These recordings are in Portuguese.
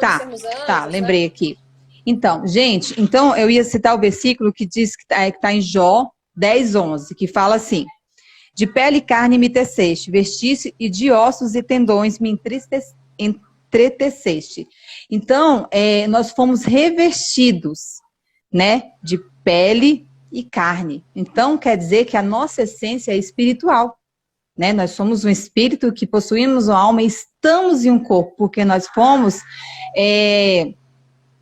Tá, sermos anjos, tá, né? lembrei aqui. Então, gente, então eu ia citar o versículo que diz que tá em Jó 10:11, que fala assim: de pele e carne me teceste, vestiste, e de ossos e tendões me entreteceste. Então, nós fomos revestidos, né, de pele e carne. Então, quer dizer que a nossa essência é espiritual, né? Nós somos um espírito que possuímos uma alma e estamos em um corpo, porque nós fomos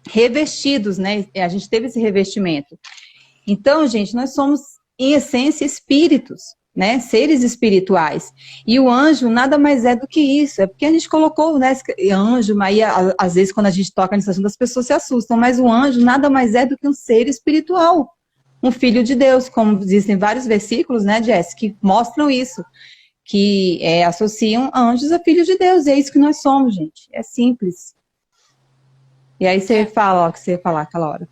revestidos, né? A gente teve esse revestimento. Então, gente, nós somos, em essência, espíritos, né? Seres espirituais. E o anjo nada mais é do que isso. É porque a gente colocou, né, anjo, mas aí, às vezes, quando a gente toca nesse assunto, as pessoas se assustam. Mas o anjo nada mais é do que um ser espiritual. Um filho de Deus, como dizem vários versículos, né, Jess, que mostram isso. Que associam anjos a filhos de Deus. E é isso que nós somos, gente. É simples. E aí você fala o que você ia falar aquela hora.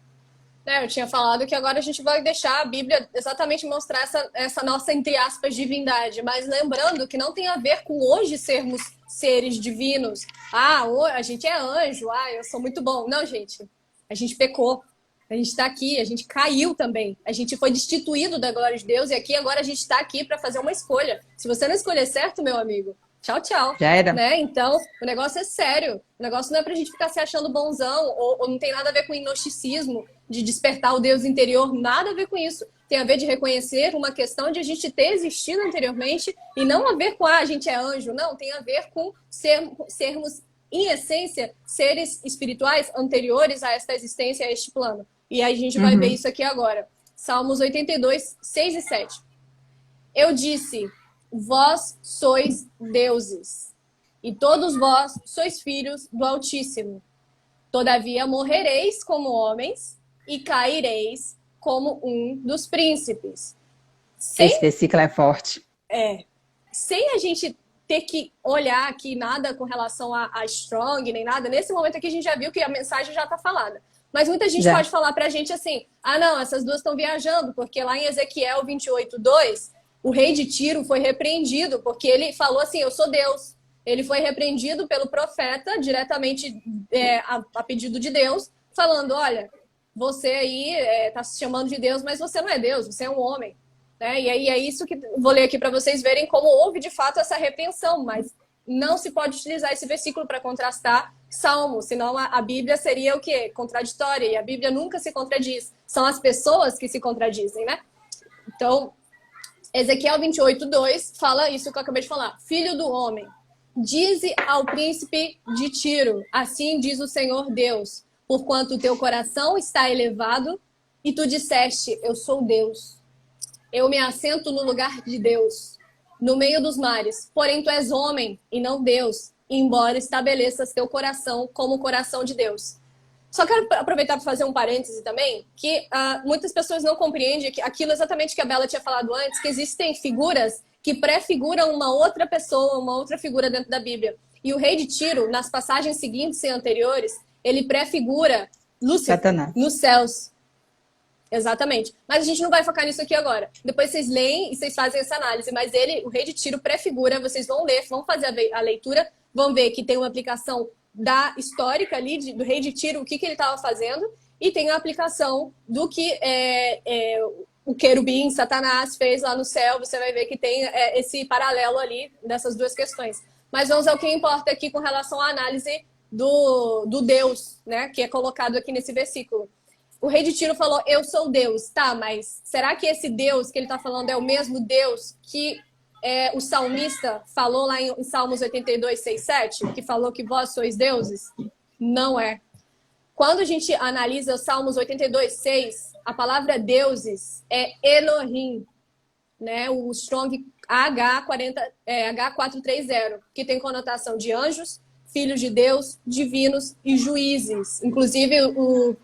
Eu tinha falado que agora a gente vai deixar a Bíblia exatamente mostrar essa nossa, entre aspas, divindade. Mas lembrando que não tem a ver com hoje sermos seres divinos. Ah, a gente é anjo. Ah, eu sou muito bom. Não, gente. A gente pecou. A gente está aqui. A gente caiu também. A gente foi destituído da glória de Deus. E aqui agora a gente está aqui para fazer uma escolha. Se você não escolher certo, meu amigo, tchau, tchau. Já era. Né? Então, o negócio é sério. O negócio não é pra gente ficar se achando bonzão, ou não tem nada a ver com gnosticismo, de despertar o Deus interior, nada a ver com isso. Tem a ver de reconhecer uma questão de a gente ter existido anteriormente e não a ver com, a gente é anjo. Não, tem a ver com sermos, em essência, seres espirituais anteriores a esta existência, a este plano. E aí a gente vai ver isso aqui agora. Salmos 82, 6 e 7. Eu disse... Vós sois deuses, e todos vós sois filhos do Altíssimo. Todavia morrereis como homens, e caireis como um dos príncipes. Esse versículo é forte. Sem a gente ter que olhar aqui nada com relação a Strong, nem nada, nesse momento aqui a gente já viu que a mensagem já está falada. Mas muita gente pode falar pra gente assim, não, essas duas estão viajando, porque lá em Ezequiel 28:2... o rei de Tiro foi repreendido, porque ele falou assim, eu sou Deus. Ele foi repreendido pelo profeta, diretamente a pedido de Deus, falando, olha, você aí está se chamando de Deus, mas você não é Deus, você é um homem. Né? E aí é isso que vou ler aqui para vocês verem como houve, de fato, essa repreensão, mas não se pode utilizar esse versículo para contrastar Salmo, senão a Bíblia seria o quê? Contraditória, e a Bíblia nunca se contradiz. São as pessoas que se contradizem, né? Então... Ezequiel 28:2 fala isso que eu acabei de falar. Filho do homem, dize ao príncipe de Tiro, assim diz o Senhor Deus, porquanto o teu coração está elevado e tu disseste, eu sou Deus. Eu me assento no lugar de Deus, no meio dos mares. Porém, tu és homem e não Deus, embora estabeleças teu coração como o coração de Deus. Só quero aproveitar para fazer um parêntese também, que muitas pessoas não compreendem aquilo exatamente que a Bela tinha falado antes, que existem figuras que prefiguram uma outra pessoa, uma outra figura dentro da Bíblia. E o rei de Tiro, nas passagens seguintes e anteriores, ele prefigura Lúcifer nos céus. Exatamente. Mas a gente não vai focar nisso aqui agora. Depois vocês leem e vocês fazem essa análise. Mas o rei de Tiro prefigura, vocês vão ler, vão fazer a leitura, vão ver que tem uma aplicação da histórica ali, do rei de Tiro, o que ele estava fazendo, e tem a aplicação do que o querubim, Satanás, fez lá no céu. Você vai ver que tem esse paralelo ali dessas duas questões. Mas vamos ao que importa aqui com relação à análise do Deus, né, que é colocado aqui nesse versículo. O rei de Tiro falou, eu sou Deus. Tá, mas será que esse Deus que ele está falando é o mesmo Deus que o salmista falou lá em Salmos 82, 6, 7, que falou que vós sois deuses? Não é. Quando a gente analisa os Salmos 82, 6, a palavra deuses é Elohim, né? O Strong H430, que tem conotação de anjos, filhos de Deus, divinos e juízes. Inclusive,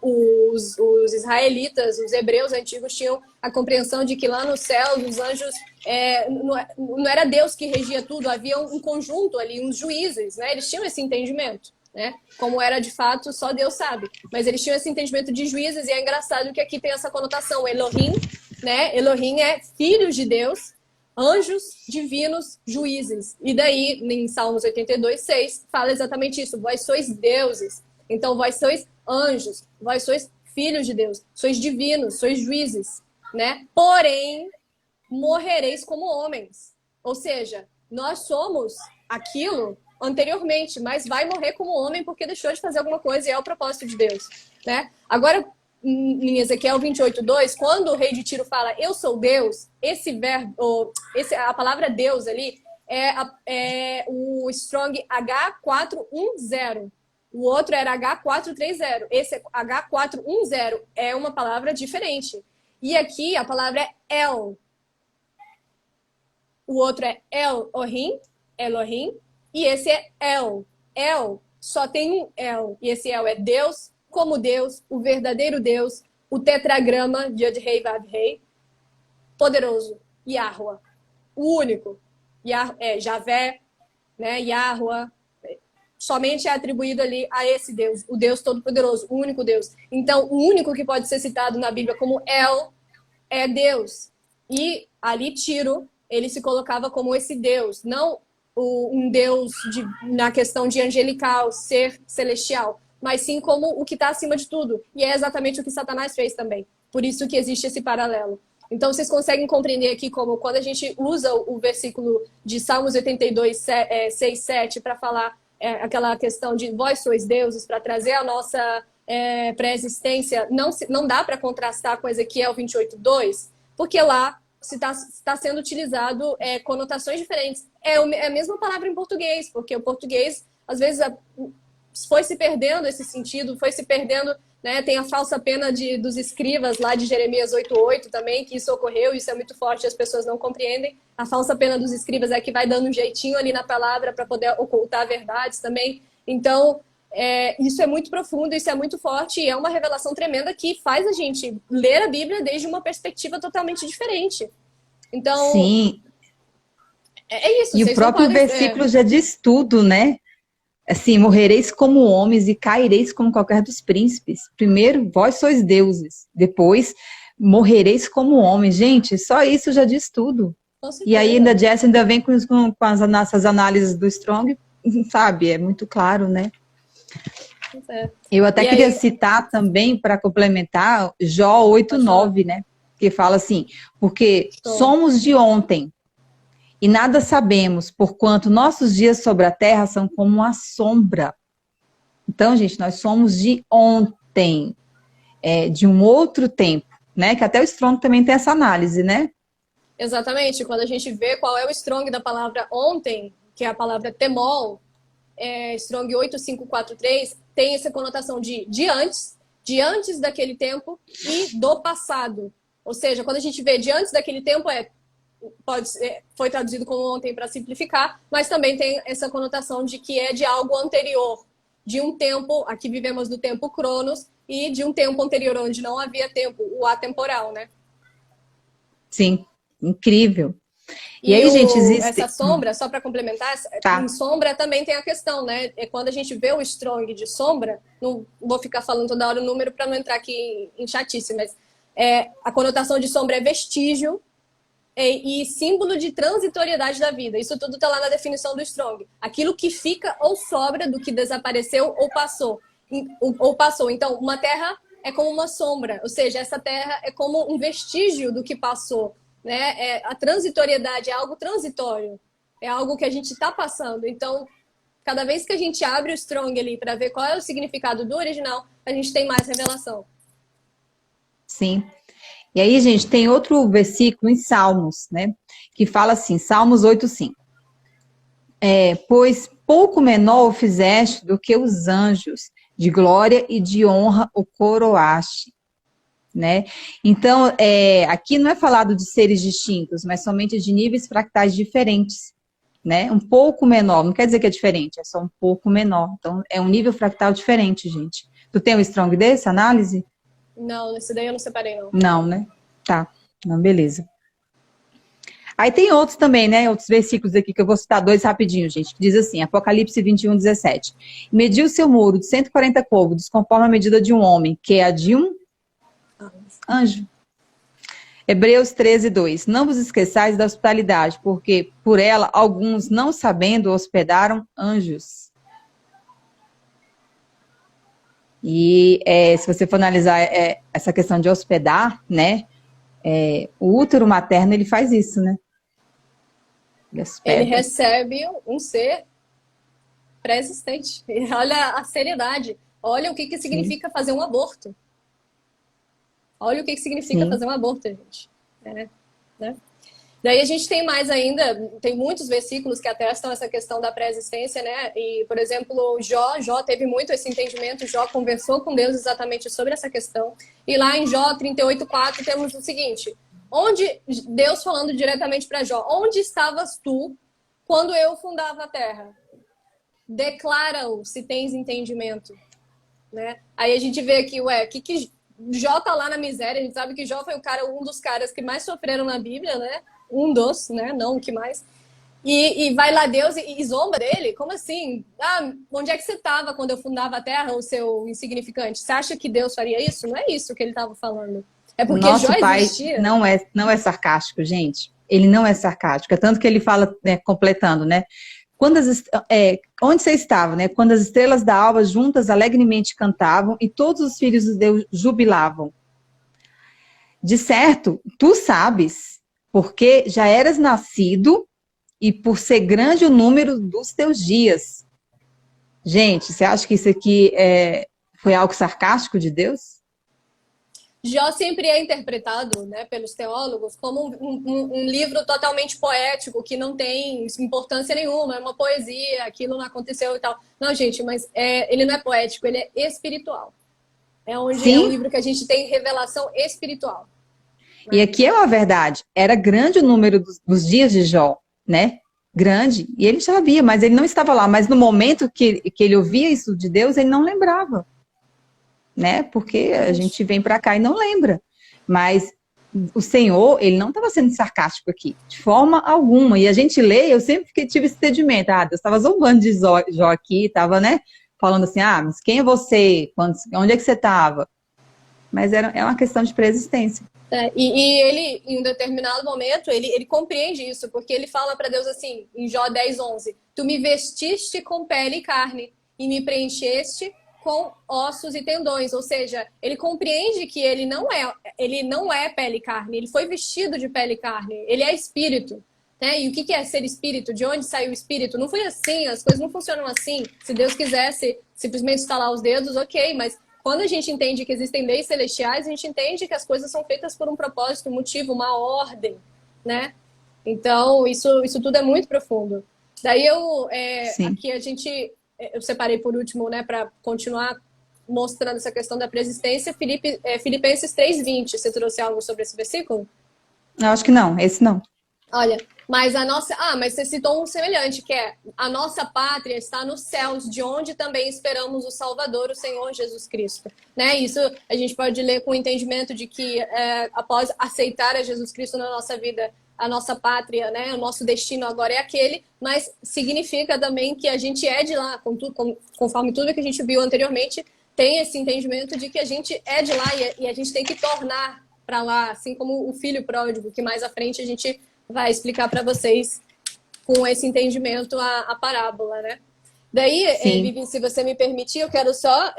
os israelitas, os hebreus antigos, tinham a compreensão de que lá no céu, os anjos, não era Deus que regia tudo, havia um conjunto ali, uns juízes, né? Eles tinham esse entendimento, né? Como era de fato, só Deus sabe. Mas eles tinham esse entendimento de juízes, e é engraçado que aqui tem essa conotação, Elohim, né? Elohim é filhos de Deus, anjos, divinos, juízes. E daí, em Salmos 82, 6, fala exatamente isso. Vós sois deuses. Então, vós sois anjos, vós sois filhos de Deus, sois divinos, sois juízes, né? Porém, morrereis como homens. Ou seja, nós somos aquilo anteriormente, mas vai morrer como homem porque deixou de fazer alguma coisa e é o propósito de Deus, né? Agora, em Ezequiel 28:2, quando o rei de Tiro fala eu sou Deus, esse verbo, a palavra Deus ali é o Strong H410. O outro era H430. Esse H410 é uma palavra diferente. E aqui a palavra é El. O outro é Elohim, e esse é El. El só tem um El. E esse El é Deus como Deus, o verdadeiro Deus, o tetragrama de Yod-Hei Vav-Hei, poderoso, Yahweh, o único. Javé, né? Yahweh, somente é atribuído ali a esse Deus, o Deus Todo-Poderoso, o único Deus. Então, o único que pode ser citado na Bíblia como El é Deus. E ali Tiro, ele se colocava como esse Deus, não um Deus na questão de angelical, ser celestial, mas sim como o que está acima de tudo. E é exatamente o que Satanás fez também. Por isso que existe esse paralelo. Então, vocês conseguem compreender aqui como quando a gente usa o versículo de Salmos 82, 6, 7 para falar aquela questão de vós sois deuses, para trazer a nossa pré-existência, não dá para contrastar com Ezequiel 28:2, porque lá está sendo utilizado conotações diferentes. É a mesma palavra em português, porque o português, às vezes, foi se perdendo esse sentido, foi se perdendo, né? Tem a falsa pena dos escribas lá de Jeremias 8:8 também, que isso ocorreu, isso é muito forte, as pessoas não compreendem. A falsa pena dos escribas é que vai dando um jeitinho ali na palavra para poder ocultar verdades também. Então, isso é muito profundo, isso é muito forte e é uma revelação tremenda que faz a gente ler a Bíblia desde uma perspectiva totalmente diferente. Então, sim. É isso. E o próprio versículo já diz tudo, né? Assim, morrereis como homens e caireis como qualquer dos príncipes. Primeiro, vós sois deuses. Depois, morrereis como homens. Gente, só isso já diz tudo. E aí, ainda Jess ainda vem com as nossas análises do Strong, sabe? É muito claro, né? Eu até queria citar também, para complementar, Jó 8:9, né? Que fala assim, porque somos de ontem, e nada sabemos, porquanto nossos dias sobre a terra são como uma sombra. Então, gente, nós somos de ontem, de um outro tempo, né? Que até o Strong também tem essa análise, né? Exatamente. Quando a gente vê qual é o Strong da palavra ontem, que é a palavra temol, Strong 8543, tem essa conotação de antes daquele tempo e do passado. Ou seja, quando a gente vê de antes daquele tempo, foi traduzido como ontem para simplificar, mas também tem essa conotação de que é de algo anterior, de um tempo, aqui vivemos do tempo Cronos, e de um tempo anterior onde não havia tempo, o atemporal, né? Sim, incrível. E aí, gente, existe... Essa sombra, só para complementar, em sombra também tem a questão, né? Quando a gente vê o Strong de sombra, não vou ficar falando toda hora o número para não entrar aqui em chatice, mas a conotação de sombra é vestígio, e símbolo de transitoriedade da vida. Isso tudo está lá na definição do Strong. Aquilo que fica ou sobra do que desapareceu ou passou. Então, uma terra é como uma sombra, ou seja, essa terra é como um vestígio do que passou. Né? A transitoriedade é algo transitório, é algo que a gente está passando. Então, cada vez que a gente abre o Strong ali para ver qual é o significado do original, a gente tem mais revelação. Sim. E aí, gente, tem outro versículo em Salmos, né? Que fala assim, Salmos 8:5. Pois pouco menor o fizeste do que os anjos, de glória e de honra o coroaste, né? Então, aqui não é falado de seres distintos, mas somente de níveis fractais diferentes, né? Um pouco menor, não quer dizer que é diferente, é só um pouco menor. Então, é um nível fractal diferente, gente. Tu tem um Strong desse, análise? Não, esse daí eu não separei, não. Não, né? Tá, não, beleza. Aí tem outros também, né? Outros versículos aqui que eu vou citar 2 rapidinho, gente. Que diz assim, Apocalipse 21:17. Mediu o seu muro de 140 côvados, conforme a medida de um homem, que é a de um anjo. Hebreus 13:2. Não vos esqueçais da hospitalidade, porque por ela alguns, não sabendo, hospedaram anjos. E se você for analisar essa questão de hospedar, né? O útero materno, ele faz isso, né? Ele recebe um ser pré-existente. Olha a seriedade. Olha o que significa fazer um aborto. Olha o que significa fazer um aborto, gente. Né? Daí a gente tem mais ainda, tem muitos versículos que atestam essa questão da pré-existência, né? E, por exemplo, Jó teve muito esse entendimento, Jó conversou com Deus exatamente sobre essa questão. E lá em Jó 38:4 temos o seguinte: onde Deus falando diretamente para Jó, onde estavas tu quando eu fundava a terra? Declara-o se tens entendimento, né? Aí a gente vê aqui, que Jó tá lá na miséria, a gente sabe que Jó foi um dos caras que mais sofreram na Bíblia, né? Um dos, né? Não o que mais. E vai lá Deus e zomba dele? Como assim? Onde é que você estava quando eu fundava a terra, o seu insignificante? Você acha que Deus faria isso? Não é isso que ele estava falando. É porque Nosso Jó pai existia. não é sarcástico, gente. Ele não é sarcástico. É tanto que ele fala, né, completando, né? Onde você estava, né? Quando as estrelas da alva juntas alegremente cantavam e todos os filhos de Deus jubilavam. De certo, tu sabes, porque já eras nascido e por ser grande o número dos teus dias. Gente, você acha que isso aqui foi algo sarcástico de Deus? Jó sempre é interpretado, né, pelos teólogos como um livro totalmente poético, que não tem importância nenhuma, é uma poesia, aquilo não aconteceu e tal. Não, gente, mas ele não é poético, ele é espiritual. É um livro que a gente tem revelação espiritual. E aqui é uma verdade, era grande o número dos dias de Jó, né? Grande, e ele sabia, mas ele não estava lá. Mas no momento que ele ouvia isso de Deus, ele não lembrava, né? Porque a gente vem para cá e não lembra. Mas o Senhor, ele não estava sendo sarcástico aqui, de forma alguma. E a gente lê, eu sempre tive esse entendimento. Deus estava zombando de Jó aqui, estava, né? Falando assim, mas quem é você? Onde é que você estava? Mas é uma questão de preexistência. E ele, em um determinado momento, ele compreende isso, porque ele fala para Deus assim, em Jó 10:11, tu me vestiste com pele e carne, e me preencheste com ossos e tendões. Ou seja, ele compreende que ele não é pele e carne, ele foi vestido de pele e carne, ele é espírito. Né? E o que é ser espírito? De onde saiu o espírito? Não foi assim, as coisas não funcionam assim. Se Deus quisesse simplesmente estalar os dedos, ok, mas quando a gente entende que existem leis celestiais, a gente entende que as coisas são feitas por um propósito, um motivo, uma ordem, né? Então, isso tudo é muito profundo. Daí aqui eu separei por último, né, para continuar mostrando essa questão da preexistência, Filipenses 3:20. Você trouxe algo sobre esse versículo? Eu acho que não, esse não. Olha, mas mas você citou um semelhante, que é a nossa pátria está nos céus, de onde também esperamos o Salvador, o Senhor Jesus Cristo. Né? Isso a gente pode ler com o entendimento de que após aceitar a Jesus Cristo na nossa vida, a nossa pátria, né, o nosso destino agora é aquele, mas significa também que a gente é de lá, conforme tudo que a gente viu anteriormente, tem esse entendimento de que a gente é de lá e a gente tem que tornar para lá, assim como o filho pródigo, que mais à frente a gente vai explicar para vocês com esse entendimento a parábola, né? Daí, Vivi, se você me permitir, eu quero só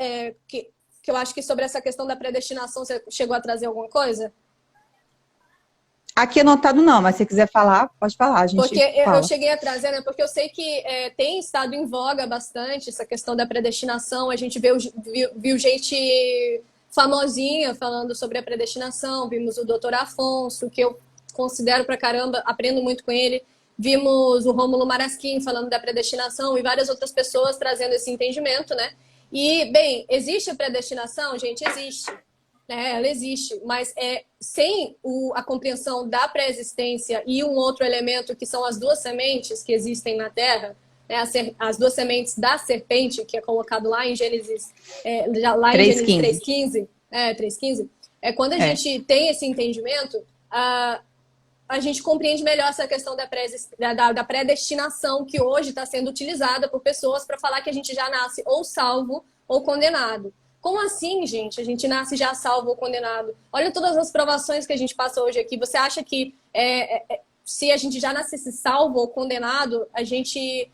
que eu acho que sobre essa questão da predestinação, você chegou a trazer alguma coisa? Aqui anotado não, mas se você quiser falar, pode falar, a gente porque fala. Eu cheguei a trazer, né? Porque eu sei que tem estado em voga bastante essa questão da predestinação. A gente viu gente famosinha falando sobre a predestinação. Vimos o doutor Afonso, que eu considero pra caramba, aprendo muito com ele. Vimos o Rômulo Marasquim falando da predestinação e várias outras pessoas trazendo esse entendimento, né? E, bem, existe a predestinação? Gente, existe. Ela existe, mas sem a compreensão da pré-existência e um outro elemento que são as duas sementes que existem na Terra, né? As duas sementes da serpente, que é colocado lá em Gênesis, lá em Gênesis 3:15, 3:15, quando a gente tem esse entendimento, a gente compreende melhor essa questão da predestinação que hoje está sendo utilizada por pessoas para falar que a gente já nasce ou salvo ou condenado. Como assim, gente? A gente nasce já salvo ou condenado? Olha todas as provações que a gente passa hoje aqui. Você acha que se a gente já nascesse salvo ou condenado, a gente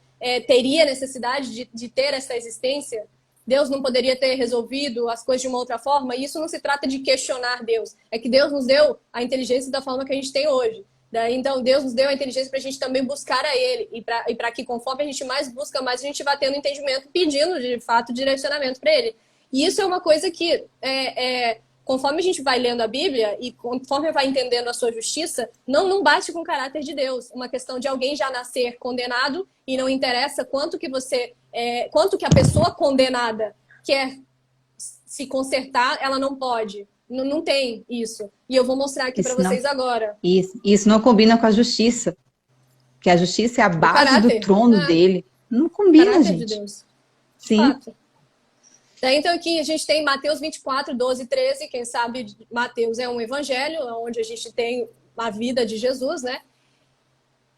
teria necessidade de ter essa existência? Deus não poderia ter resolvido as coisas de uma outra forma? E isso não se trata de questionar Deus. É que Deus nos deu a inteligência da forma que a gente tem hoje. Então, Deus nos deu a inteligência para a gente também buscar a Ele. E para que, conforme a gente mais busca, mais a gente vai tendo entendimento, pedindo, de fato, direcionamento para Ele. E isso é uma coisa que, conforme a gente vai lendo a Bíblia e conforme vai entendendo a sua justiça, não bate com o caráter de Deus. Uma questão de alguém já nascer condenado e não interessa quanto que a pessoa condenada quer se consertar, ela não pode. Não tem isso. E eu vou mostrar aqui para vocês agora. Isso não combina com a justiça. Porque a justiça é a base do trono dele. Não combina, gente. De Deus. Sim. Fato. Então aqui a gente tem Mateus 24, 12 e 13. Quem sabe Mateus é um evangelho, onde a gente tem a vida de Jesus, né?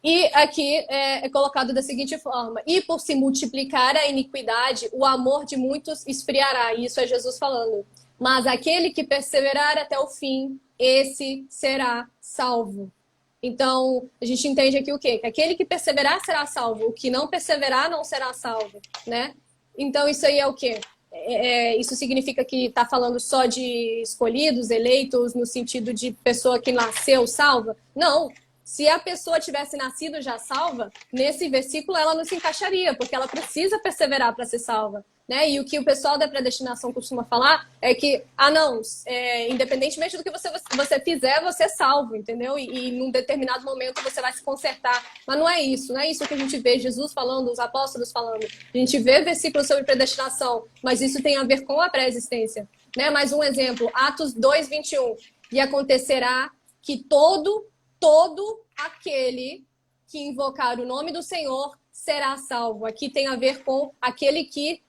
E aqui é colocado da seguinte forma: e por se multiplicar a iniquidade, o amor de muitos esfriará. Isso é Jesus falando. Mas aquele que perseverar até o fim, esse será salvo. Então, a gente entende aqui o quê? Que aquele que perseverar será salvo. O que não perseverar não será salvo, né? Então, isso aí é o quê? Isso significa que está falando só de escolhidos, eleitos, no sentido de pessoa que nasceu salva? Não. Se a pessoa tivesse nascido já salva, nesse versículo ela não se encaixaria, porque ela precisa perseverar para ser salva. Né? E o que o pessoal da predestinação costuma falar é que, independentemente do que você fizer, você é salvo, entendeu? E num determinado momento você vai se consertar. Mas não é isso que a gente vê Jesus falando, os apóstolos falando. A gente vê versículos sobre predestinação, mas isso tem a ver com a pré-existência. Né? Mais um exemplo, Atos 2, 21. E acontecerá que todo aquele que invocar o nome do Senhor será salvo. Aqui tem a ver com aquele que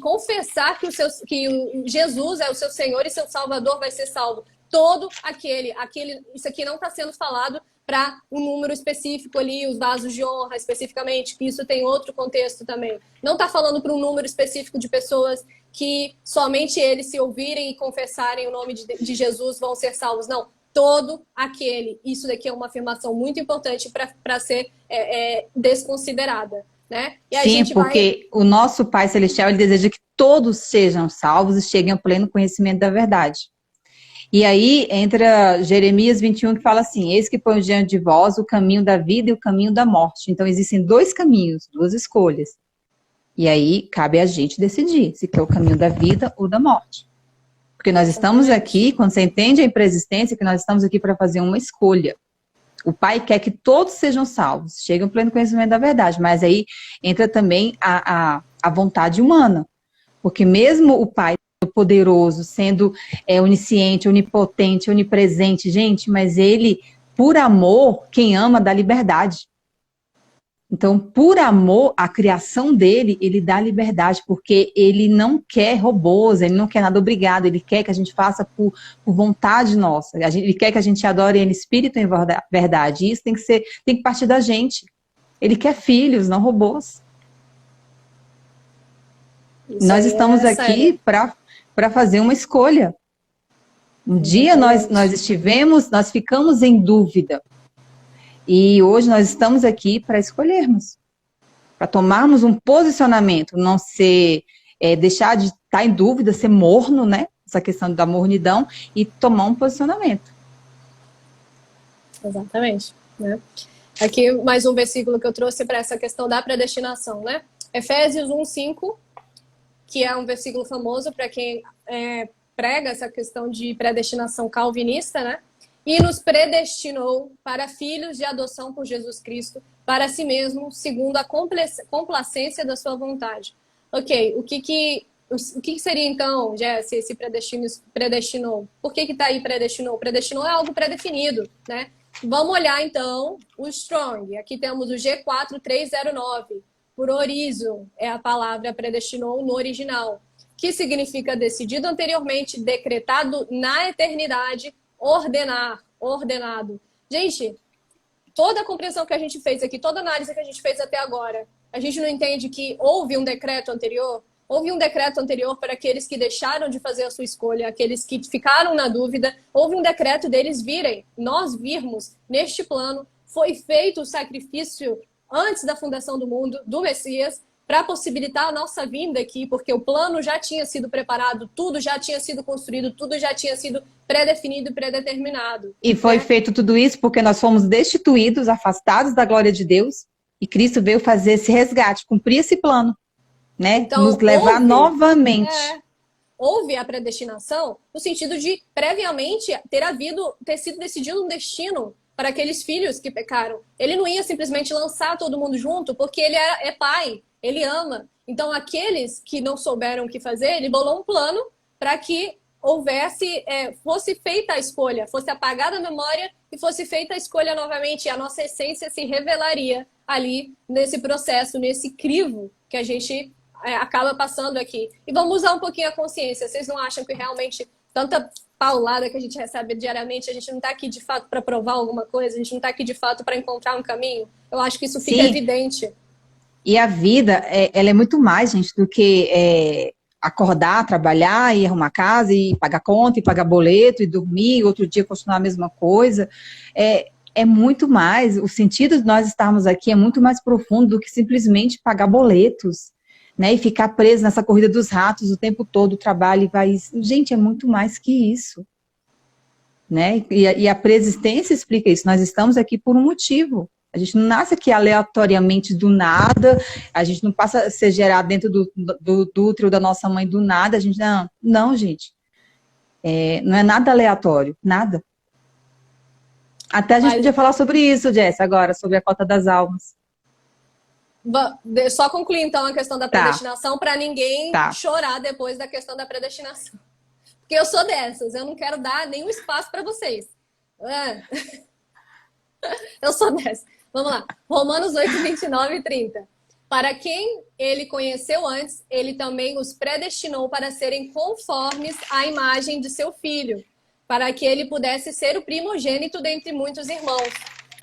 confessar que Jesus é o seu Senhor e seu Salvador vai ser salvo. Todo aquele isso aqui não está sendo falado para um número específico ali, os vasos de honra especificamente, que isso tem outro contexto também. Não está falando para um número específico de pessoas que somente eles, se ouvirem e confessarem o nome de Jesus, vão ser salvos. Não. Todo aquele. Isso daqui é uma afirmação muito importante para ser desconsiderada. Né? Sim, porque o nosso Pai Celestial, ele deseja que todos sejam salvos e cheguem ao pleno conhecimento da verdade. E aí entra Jeremias 21, que fala assim: eis que põe diante de vós o caminho da vida e o caminho da morte. Então existem dois caminhos, duas escolhas. E aí cabe a gente decidir se quer o caminho da vida ou da morte. Porque nós estamos aqui, quando você entende a pré-existência, que nós estamos aqui para fazer uma escolha. O Pai quer que todos sejam salvos, cheguem ao pleno conhecimento da verdade, mas aí entra também a vontade humana. Porque mesmo o Pai poderoso, sendo onisciente, onipotente, onipresente, gente, mas ele, por amor, quem ama dá liberdade. Então, por amor à criação dele, ele dá liberdade, porque ele não quer robôs, ele não quer nada obrigado, ele quer que a gente faça por vontade nossa. Ele quer que a gente adore ele em espírito e em verdade. E isso tem que partir da gente. Ele quer filhos, não robôs. Isso nós estamos aqui para fazer uma escolha. Um dia nós ficamos em dúvida. E hoje nós estamos aqui para escolhermos, para tomarmos um posicionamento, não ser, deixar de estar em dúvida, ser morno, né? Essa questão da mornidão, e tomar um posicionamento. Exatamente. Né? Aqui mais um versículo que eu trouxe para essa questão da predestinação, né? Efésios 1:5, que é um versículo famoso para quem prega essa questão de predestinação calvinista, né? E nos predestinou para filhos de adoção por Jesus Cristo, para si mesmo, segundo a complacência da sua vontade. Ok, o que seria então, Jesse, esse predestinou? Por que está aí predestinou? Predestinou é algo pré-definido, né? Vamos olhar então o Strong. Aqui temos o G4309. Por orizo é a palavra predestinou no original, que significa decidido anteriormente, decretado na eternidade, ordenado. Gente, toda a compreensão que a gente fez aqui, toda a análise que a gente fez até agora, a gente não entende que houve um decreto anterior? Houve um decreto anterior para aqueles que deixaram de fazer a sua escolha, aqueles que ficaram na dúvida. Houve um decreto deles virem, nós virmos neste plano. Foi feito o sacrifício antes da fundação do mundo, do Messias, para possibilitar a nossa vinda aqui, porque o plano já tinha sido preparado, tudo já tinha sido construído, tudo já tinha sido pré-definido e pré-determinado. E foi feito tudo isso porque nós fomos destituídos, afastados da glória de Deus, e Cristo veio fazer esse resgate, cumprir esse plano, né? Então, nos levar novamente. Houve a predestinação no sentido de, previamente, ter sido decidido um destino para aqueles filhos que pecaram. Ele não ia simplesmente lançar todo mundo junto, porque ele é pai, ele ama. Então, aqueles que não souberam o que fazer, ele bolou um plano para que fosse feita a escolha, fosse apagada a memória e fosse feita a escolha novamente. E a nossa essência se revelaria ali nesse processo, nesse crivo que a gente acaba passando aqui. E vamos usar um pouquinho a consciência. Vocês não acham que realmente tanta paulada que a gente recebe diariamente, a gente não está aqui de fato para provar alguma coisa, a gente não está aqui de fato para encontrar um caminho? Eu acho que isso fica evidente. E a vida, ela é muito mais, gente, do que acordar, trabalhar, ir arrumar casa, e pagar conta, e pagar boleto, e dormir, outro dia continuar a mesma coisa. É muito mais, o sentido de nós estarmos aqui é muito mais profundo do que simplesmente pagar boletos, né, e ficar preso nessa corrida dos ratos o tempo todo, o trabalho, gente, é muito mais que isso, né, e a preexistência explica isso, nós estamos aqui por um motivo, a gente não nasce aqui aleatoriamente do nada, a gente não passa a ser gerado dentro do útero da nossa mãe do nada, a gente, não, gente, não é nada aleatório, nada. Até a gente podia falar sobre isso, Jess, agora, sobre a cota das almas. Só concluir, então, a questão da predestinação para ninguém chorar depois da questão da predestinação. Porque eu sou dessas, eu não quero dar nenhum espaço para vocês. Eu sou dessas. Vamos lá. Romanos 8, 29 e 30. Para quem ele conheceu antes, ele também os predestinou para serem conformes à imagem de seu filho, para que ele pudesse ser o primogênito dentre muitos irmãos.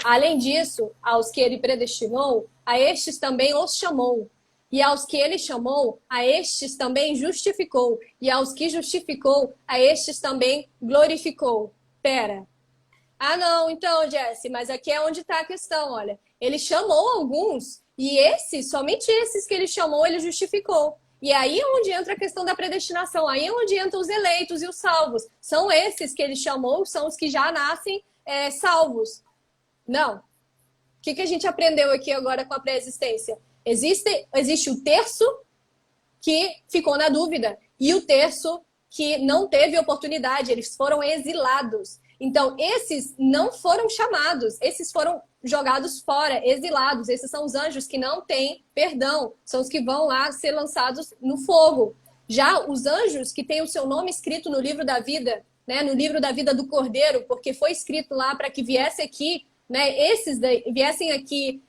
Além disso, aos que ele predestinou, a estes também os chamou. E aos que ele chamou, a estes também justificou. E aos que justificou, a estes também glorificou. Pera. Não, então, Jesse, mas aqui é onde está a questão, olha. Ele chamou alguns, e somente esses que ele chamou, ele justificou. E aí é onde entra a questão da predestinação, aí é onde entram os eleitos e os salvos. São esses que ele chamou, são os que já nascem salvos. Não. O que a gente aprendeu aqui agora com a pré-existência? Existe o terço que ficou na dúvida e o terço que não teve oportunidade, eles foram exilados. Então, esses não foram chamados, esses foram jogados fora, exilados. Esses são os anjos que não têm perdão, são os que vão lá ser lançados no fogo. Já os anjos que têm o seu nome escrito no livro da vida, né, no livro da vida do Cordeiro, porque foi escrito lá para que viesse aqui, né, viessem aqui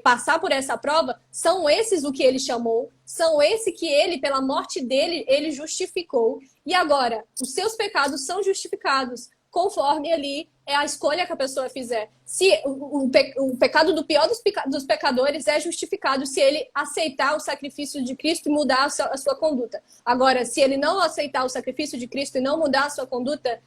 passar por essa prova, são esses o que ele chamou, são esses que ele, pela morte dele, ele justificou. E agora, os seus pecados são justificados, conforme ali é a escolha que a pessoa fizer. Se o pecado do pior dos pecadores é justificado se ele aceitar o sacrifício de Cristo e mudar a sua conduta. Agora, se ele não aceitar o sacrifício de Cristo e não mudar a sua conduta,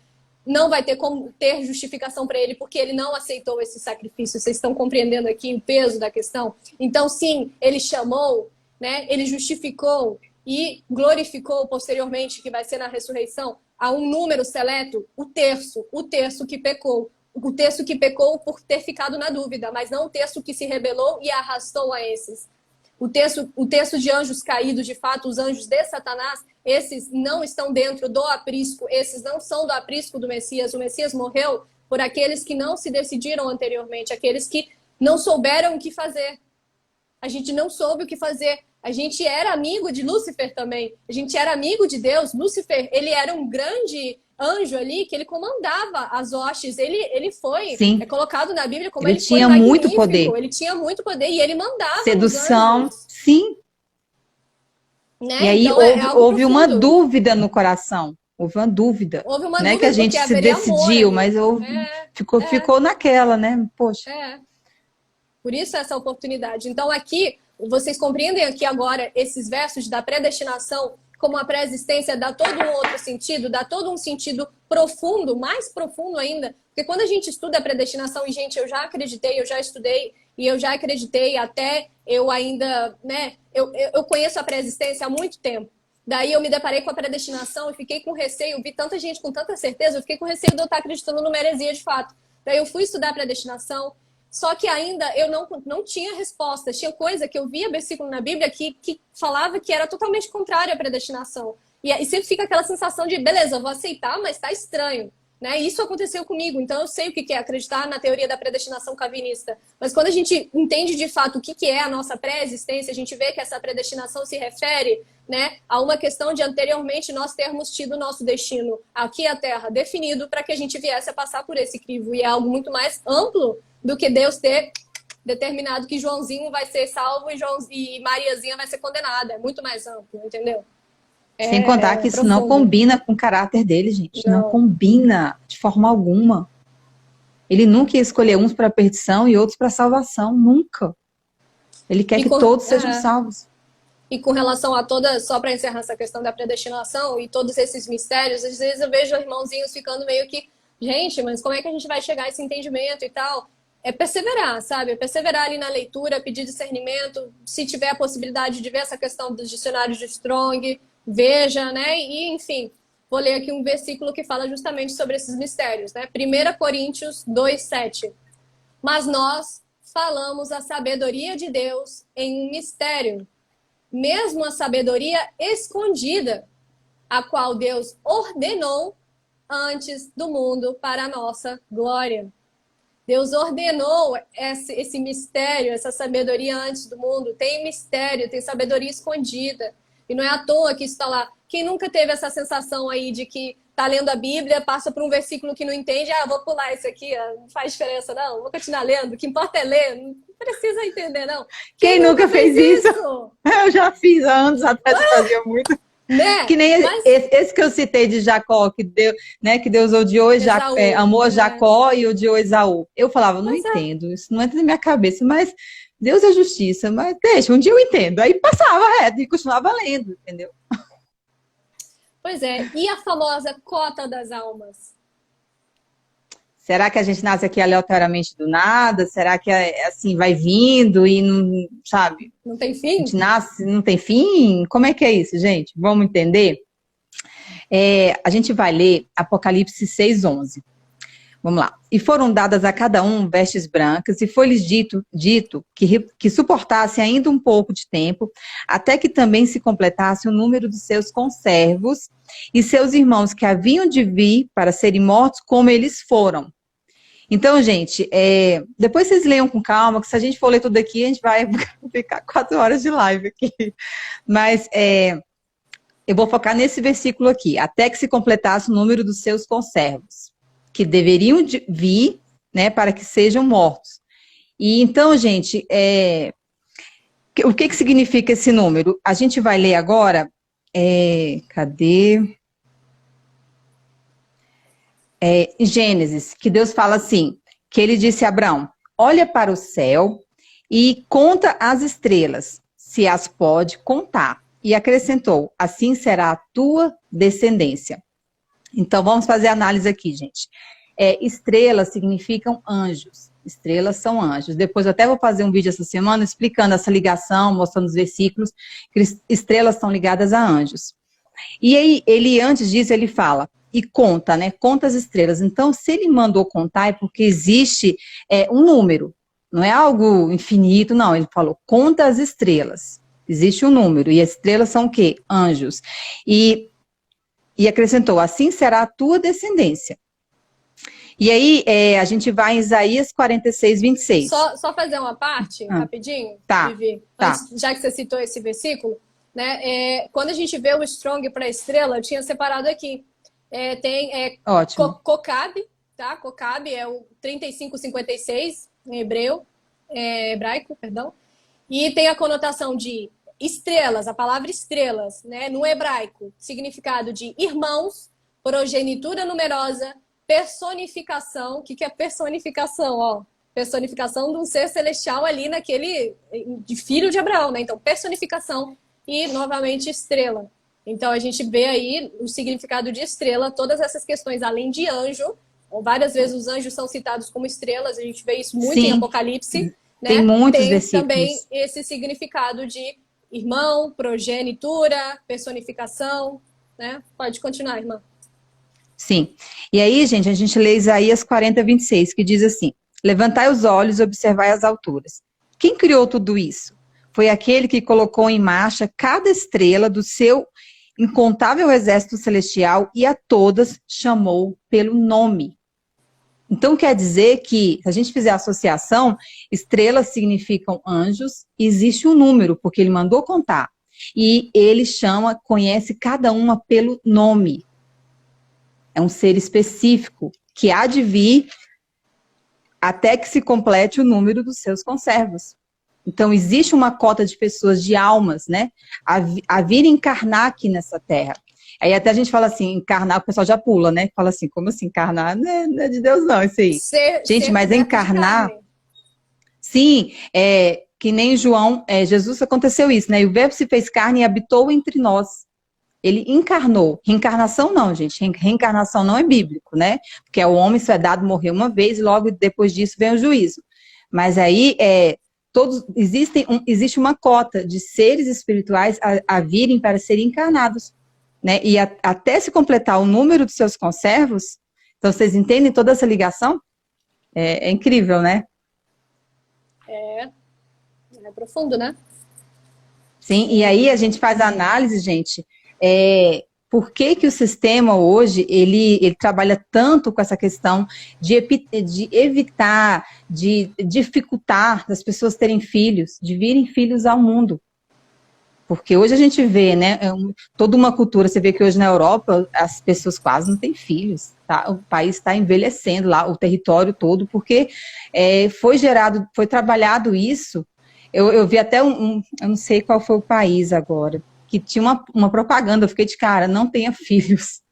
não vai ter como ter justificação para ele, porque ele não aceitou esse sacrifício. Vocês estão compreendendo aqui o peso da questão? Então, sim, ele chamou, né? Ele justificou e glorificou posteriormente, que vai ser na ressurreição, a um número seleto, o terço que pecou. O terço que pecou por ter ficado na dúvida, mas não o terço que se rebelou e arrastou a esses. O terço de anjos caídos, de fato, os anjos de Satanás, esses não estão dentro do aprisco, esses não são do aprisco do Messias. O Messias morreu por aqueles que não se decidiram anteriormente, aqueles que não souberam o que fazer. A gente não soube o que fazer. A gente era amigo de Lúcifer também. A gente era amigo de Deus. Lúcifer, ele era um grande anjo ali, que ele comandava as hostes. Ele foi colocado na Bíblia como ele tinha foi muito poder. Ele tinha muito poder e ele mandava. Sedução, sim. Né? E aí então, houve uma dúvida no coração. Houve uma dúvida. Houve uma né, dúvida que a gente se decidiu, mas ficou naquela, né? Poxa. Por isso essa oportunidade. Então aqui, vocês compreendem aqui agora esses versos da predestinação, como a pré-existência dá todo um outro sentido, dá todo um sentido profundo, mais profundo ainda. Porque quando a gente estuda a predestinação, e gente, eu já acreditei, eu já estudei, e eu já acreditei, até eu ainda, né, eu conheço a pré-existência há muito tempo. Daí eu me deparei com a predestinação e fiquei com receio, vi tanta gente com tanta certeza, eu fiquei com receio de eu estar acreditando numa heresia de fato. Daí eu fui estudar a predestinação, só que ainda eu não tinha respostas. Tinha coisa que eu via versículo na Bíblia que falava que era totalmente contrário à predestinação. E sempre fica aquela sensação de, beleza, eu vou aceitar, mas tá estranho. Né? Isso aconteceu comigo, então eu sei o que é acreditar na teoria da predestinação calvinista. Mas quando a gente entende de fato o que é a nossa pré-existência, a gente vê que essa predestinação se refere, né, a uma questão de anteriormente nós termos tido o nosso destino aqui à Terra definido para que a gente viesse a passar por esse crivo. E é algo muito mais amplo do que Deus ter determinado que Joãozinho vai ser salvo e Mariazinha vai ser condenada. É muito mais amplo, entendeu? Sem contar que isso não combina com o caráter dele, gente. Não combina de forma alguma. Ele nunca ia escolher uns para perdição e outros para salvação. Nunca. Ele quer que todos sejam salvos. E com relação a toda, só para encerrar essa questão da predestinação e todos esses mistérios, às vezes eu vejo irmãozinhos ficando meio que, gente, mas como é que a gente vai chegar a esse entendimento e tal? É perseverar, sabe? É perseverar ali na leitura, pedir discernimento, se tiver a possibilidade de ver essa questão dos dicionários de Strong, veja, né? E, enfim, vou ler aqui um versículo que fala justamente sobre esses mistérios, né? 1 Coríntios 2:7. Mas nós falamos a sabedoria de Deus em um mistério, mesmo a sabedoria escondida, a qual Deus ordenou antes do mundo para a nossa glória. Deus ordenou esse mistério, essa sabedoria antes do mundo. Tem mistério, tem sabedoria escondida. E não é à toa que isso está lá. Quem nunca teve essa sensação aí de que está lendo a Bíblia, passa por um versículo que não entende, vou pular isso aqui, não faz diferença não, vou continuar lendo, o que importa é ler, não precisa entender não. Quem nunca fez isso? Eu já fiz há anos atrás, fazia muito. Né? Que nem esse que eu citei de Jacó, que Deus odiou Esaú, amou Jacó e odiou Esaú. Eu falava, não entendo, isso não entra na minha cabeça, mas Deus é justiça, mas deixa, um dia eu entendo. Aí passava reto e continuava lendo, entendeu? Pois é, e a famosa cota das almas? Será que a gente nasce aqui aleatoriamente do nada? Será que assim vai vindo e não, sabe? Não tem fim? A gente nasce, não tem fim? Como é que é isso, gente? Vamos entender? A gente vai ler Apocalipse 6:11. Vamos lá. E foram dadas a cada um vestes brancas, e foi-lhes dito que suportasse ainda um pouco de tempo, até que também se completasse o número dos seus conservos e seus irmãos que haviam de vir para serem mortos como eles foram. Então, gente, depois vocês leiam com calma, que se a gente for ler tudo aqui, a gente vai ficar 4 horas de live aqui. Mas eu vou focar nesse versículo aqui, até que se completasse o número dos seus conservos, que deveriam vir, né, para que sejam mortos. E então, gente, o que significa esse número? A gente vai ler agora, cadê? Em Gênesis, que Deus fala assim, que ele disse a Abraão, olha para o céu e conta as estrelas, se as pode contar. E acrescentou, assim será a tua descendência. Então, vamos fazer a análise aqui, gente. Estrelas significam anjos. Estrelas são anjos. Depois eu até vou fazer um vídeo essa semana explicando essa ligação, mostrando os versículos, que estrelas são ligadas a anjos. E aí, ele, antes disso, ele fala, e conta, né? Conta as estrelas. Então, se ele mandou contar, é porque existe um número. Não é algo infinito, não. Ele falou, conta as estrelas. Existe um número. E as estrelas são o quê? Anjos. E acrescentou, assim será a tua descendência. E aí, a gente vai em Isaías 46:26. Só fazer uma parte, rapidinho, tá, Vivi. Tá. Antes, já que você citou esse versículo, né? Quando a gente vê o Strong para a estrela, eu tinha separado aqui. Tem Ótimo. Kocabe, tá? Kocabe é o 3556 em hebraico, perdão. E tem a conotação de estrelas, a palavra estrelas, né? No hebraico, significado de irmãos, progenitura numerosa, personificação. O que é personificação? Personificação de um ser celestial ali de filho de Abraão, né? Então, personificação e, novamente, estrela. Então, a gente vê aí o significado de estrela, todas essas questões, além de anjo. Várias vezes os anjos são citados como estrelas, a gente vê isso muito em Apocalipse. né, tem muitos tem versículos. Também esse significado de irmão, progenitura, personificação, né? Pode continuar, irmã. Sim. E aí, gente, a gente lê Isaías 40, 26, que diz assim: levantai os olhos e observai as alturas. Quem criou tudo isso? Foi aquele que colocou em marcha cada estrela do seu incontável exército celestial e a todas chamou pelo nome. Então, quer dizer que, se a gente fizer a associação, estrelas significam anjos, e existe um número, porque ele mandou contar. E ele conhece cada uma pelo nome. É um ser específico, que há de vir até que se complete o número dos seus conservos. Então, existe uma cota de pessoas, de almas, né, a vir encarnar aqui nessa terra. Aí até a gente fala assim, encarnar, o pessoal já pula, né? Fala assim, como assim, encarnar? Não é de Deus não, isso aí. Gente, mas encarnar... Sim, que nem João, Jesus aconteceu isso, né? E o verbo se fez carne e habitou entre nós. Ele encarnou. Reencarnação não, gente. Reencarnação não é bíblico, né? Porque o homem só é dado morrer uma vez e logo depois disso vem o juízo. Mas aí, existe uma cota de seres espirituais a virem para serem encarnados, né? E até se completar o número dos seus conservos, então vocês entendem toda essa ligação? É incrível, né? É profundo, né? Sim, e aí a gente faz a análise, gente, por que o sistema hoje, ele trabalha tanto com essa questão de evitar, de dificultar das pessoas terem filhos, de virem filhos ao mundo. Porque hoje a gente vê, né, toda uma cultura, você vê que hoje na Europa as pessoas quase não têm filhos, tá? O país está envelhecendo lá, o território todo, porque foi trabalhado isso. Eu vi até eu não sei qual foi o país agora, que tinha uma propaganda, eu fiquei de cara, não tenha filhos.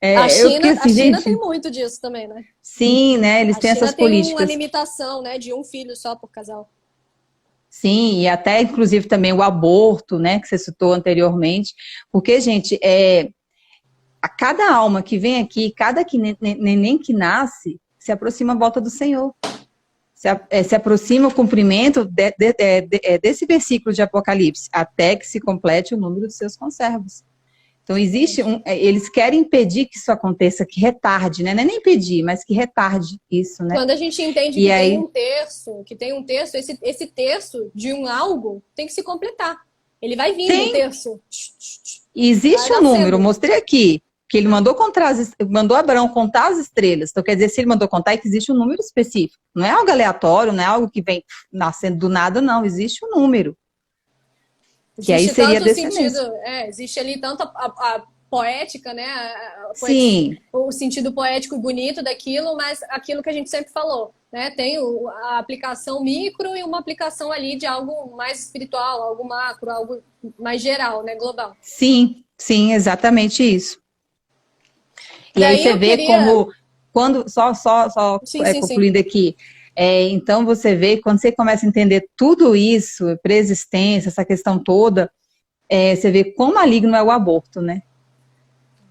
A China gente, tem muito disso também, né? Sim, né, eles têm essas políticas. Tem uma limitação, né, de um filho só por casal. Sim, e até, inclusive, também o aborto, né, que você citou anteriormente, porque, gente, a cada alma que vem aqui, cada neném que nasce, se aproxima a volta do Senhor. Se aproxima o cumprimento desse versículo de Apocalipse, até que se complete o número dos seus conservos. Então, eles querem impedir que isso aconteça, que retarde, né? Não é nem impedir, mas que retarde isso, né? Quando a gente entende que tem um terço, esse terço de um algo tem que se completar. Ele vai vir no terço. Existe um número, mostrei aqui, que ele mandou Abraão contar as estrelas. Então, quer dizer, se ele mandou contar, é que existe um número específico. Não é algo aleatório, não é algo que vem nascendo do nada, não. Existe um número. Que aí seria descendência. Existe ali tanto a poética, né? Sim. O sentido poético e bonito daquilo, mas aquilo que a gente sempre falou, né? Tem a aplicação micro e uma aplicação ali de algo mais espiritual, algo macro, algo mais geral, né? Global. Sim, exatamente isso. E aí você vê quando concluindo aqui. Então você vê, quando você começa a entender tudo isso, preexistência, essa questão toda, você vê quão maligno é o aborto, né?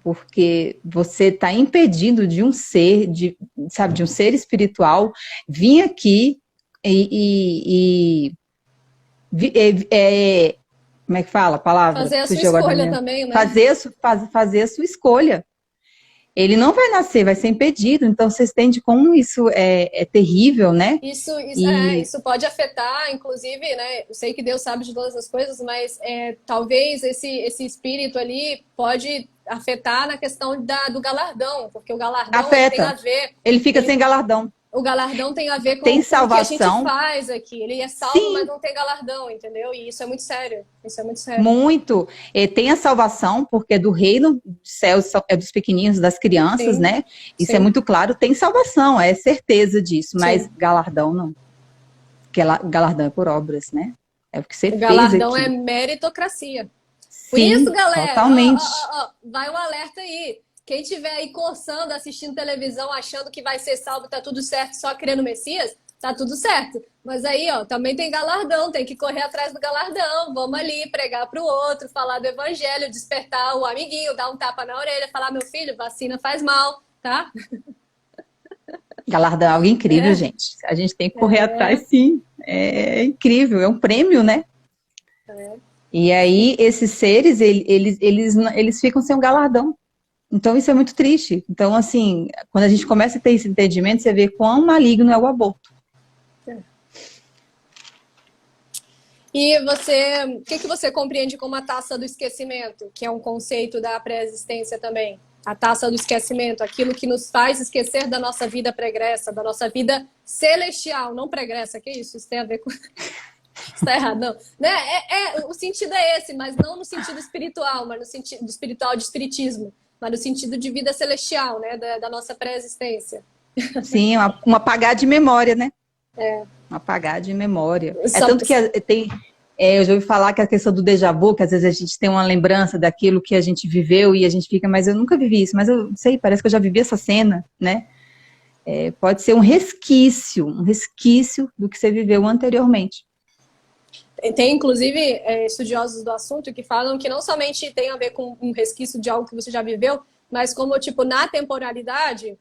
Porque você está impedindo de um ser, de um ser espiritual vir aqui como é que fala a palavra? Fazer a sua escolha também, né? Fazer a sua escolha. Ele não vai nascer, vai ser impedido. Então, você entende como isso é terrível, né? Isso pode afetar, inclusive, né? Eu sei que Deus sabe de todas as coisas, mas talvez esse espírito ali pode afetar na questão do galardão, porque o galardão tem a ver... Ele fica sem galardão. O galardão tem a ver com o que a gente faz aqui. Ele é salvo, sim, mas não tem galardão, entendeu? E isso é muito sério. Muito. Tem a salvação, porque é do reino dos céus, é dos pequeninos, das crianças, sim, né? Isso, sim, é muito claro. Tem salvação, é certeza disso. Mas, sim, galardão não. Porque galardão é por obras, né? É o que você fez aqui. Galardão é meritocracia. Por sim, isso, galera, totalmente. Vai um alerta aí. Quem estiver aí coçando, assistindo televisão, achando que vai ser salvo, tá tudo certo, só querendo Messias, tá tudo certo. Mas aí, também tem galardão, tem que correr atrás do galardão. Vamos ali pregar pro outro, falar do evangelho, despertar o amiguinho, dar um tapa na orelha, falar, meu filho, vacina faz mal, tá? Galardão é algo incrível, gente. A gente tem que correr atrás, sim. É incrível, é um prêmio, né? É. E aí, esses seres, eles ficam sem um galardão. Então, isso é muito triste. Então, assim, quando a gente começa a ter esse entendimento, você vê quão maligno é o aborto. E você, o que você compreende como a taça do esquecimento, que é um conceito da pré-existência também? A taça do esquecimento, aquilo que nos faz esquecer da nossa vida pregressa, da nossa vida celestial, não pregressa, que isso? Isso tem a ver com... Isso tá errado, não. Né? O sentido é esse, mas não no sentido espiritual, mas no sentido espiritual de espiritismo, mas no sentido de vida celestial, né? Da nossa pré-existência. Sim, um apagar de memória, né? Um apagar de memória. É tanto que eu já ouvi falar que a questão do déjà vu, que às vezes a gente tem uma lembrança daquilo que a gente viveu e a gente fica, mas eu nunca vivi isso, mas eu não sei, parece que eu já vivi essa cena, né? Pode ser um resquício do que você viveu anteriormente. Tem, inclusive, estudiosos do assunto que falam que não somente tem a ver com um resquício de algo que você já viveu, mas como, tipo, na temporalidade,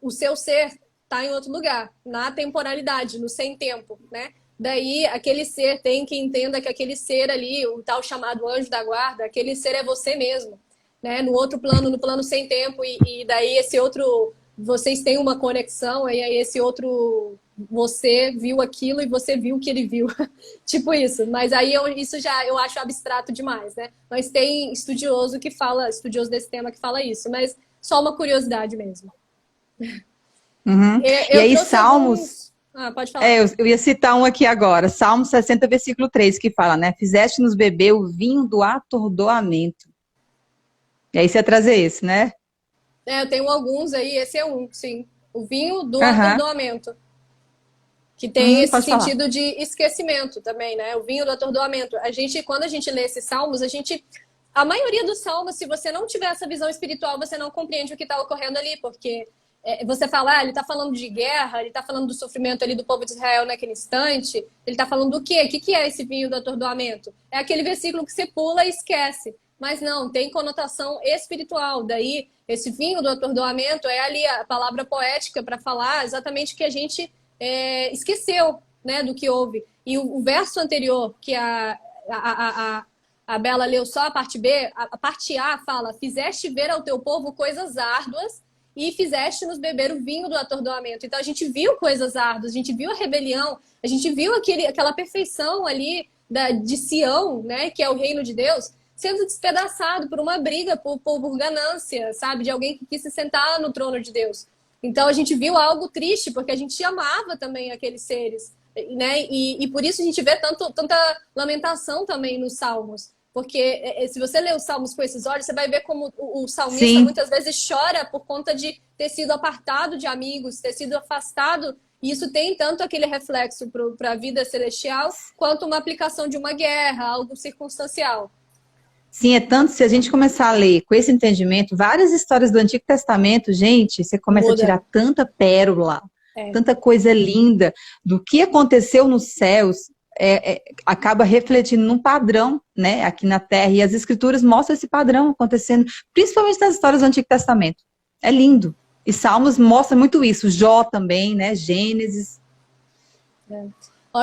o seu ser está em outro lugar, na temporalidade, no sem tempo, né? Daí, aquele ser tem que entenda que aquele ser ali, o tal chamado anjo da guarda, aquele ser é você mesmo, né? No outro plano, no plano sem tempo, e daí esse outro, vocês têm uma conexão, e aí esse outro, você viu aquilo e você viu o que ele viu. Tipo isso. Mas aí isso já eu acho abstrato demais, né? Mas tem estudioso desse tema que fala isso, mas só uma curiosidade mesmo. Uhum. E aí, Salmos... pode falar. Eu ia citar um aqui agora, Salmo 60, versículo 3, que fala, né? Fizeste-nos beber o vinho do atordoamento. E aí você ia trazer esse, né? Eu tenho alguns aí, esse é um, sim. O vinho do atordoamento. Que tem esse sentido de esquecimento também, né? O vinho do atordoamento. Quando a gente lê esses salmos, a maioria dos salmos, se você não tiver essa visão espiritual, você não compreende o que está ocorrendo ali, porque você fala, ele está falando de guerra, ele está falando do sofrimento ali do povo de Israel naquele instante, ele está falando do quê? O que é esse vinho do atordoamento? É aquele versículo que você pula e esquece. Mas não, tem conotação espiritual. Daí, esse vinho do atordoamento é ali a palavra poética para falar exatamente que a gente esqueceu, né, do que houve. E o verso anterior, que a Bela leu só a parte B, a parte A fala, fizeste ver ao teu povo coisas árduas e fizeste-nos beber o vinho do atordoamento. Então a gente viu coisas árduas, a gente viu a rebelião, a gente viu aquela perfeição ali de Sião, né, que é o reino de Deus, sendo despedaçado por uma briga, por ganância, sabe, de alguém que quis se sentar no trono de Deus. Então a gente viu algo triste, porque a gente amava também aqueles seres, né? E por isso a gente vê tanta lamentação também nos Salmos. Porque se você ler os Salmos com esses olhos, você vai ver como o salmista muitas vezes chora por conta de ter sido apartado de amigos, ter sido afastado. E isso tem tanto aquele reflexo para a vida celestial, quanto uma aplicação de uma guerra, algo circunstancial. Sim, é tanto, se a gente começar a ler com esse entendimento, várias histórias do Antigo Testamento, gente, você começa a tirar tanta pérola, tanta coisa linda do que aconteceu nos céus, acaba refletindo num padrão, né, aqui na Terra, e as Escrituras mostram esse padrão acontecendo, principalmente nas histórias do Antigo Testamento. É lindo. E Salmos mostra muito isso, Jó também, né, Gênesis.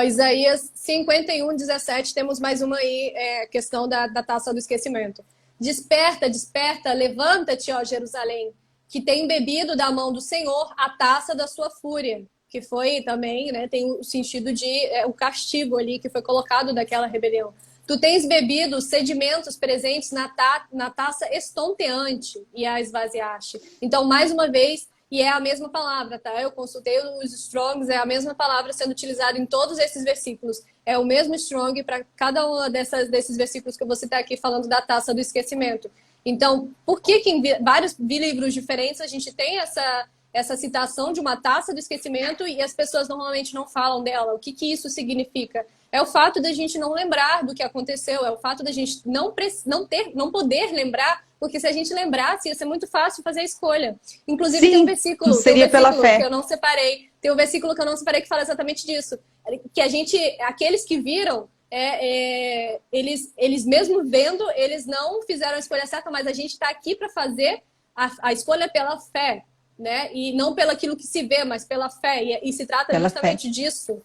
Isaías 51, 17, temos mais uma aí, questão da taça do esquecimento. Desperta, desperta, levanta-te, ó Jerusalém, que tem bebido da mão do Senhor a taça da sua fúria, que foi também, né, tem o sentido de o castigo ali que foi colocado daquela rebelião. Tu tens bebido os sedimentos presentes na taça estonteante e a esvaziaste. Então, mais uma vez, e é a mesma palavra, tá? Eu consultei os Strongs, é a mesma palavra sendo utilizada em todos esses versículos. É o mesmo Strong para cada um desses versículos que eu vou citar aqui falando da taça do esquecimento. Então, por que em vários livros diferentes a gente tem essa citação de uma taça do esquecimento e as pessoas normalmente não falam dela? O que isso significa? É o fato da gente não lembrar do que aconteceu, é o fato da gente não poder lembrar, porque se a gente lembrasse, ia ser muito fácil fazer a escolha. Inclusive, tem um versículo que eu não separei. Tem um versículo que eu não separei que fala exatamente disso. Que aqueles que viram, eles mesmo vendo, eles não fizeram a escolha certa, mas a gente está aqui para fazer a escolha pela fé, né? E não pelo aquilo que se vê, mas pela fé. E se trata justamente disso.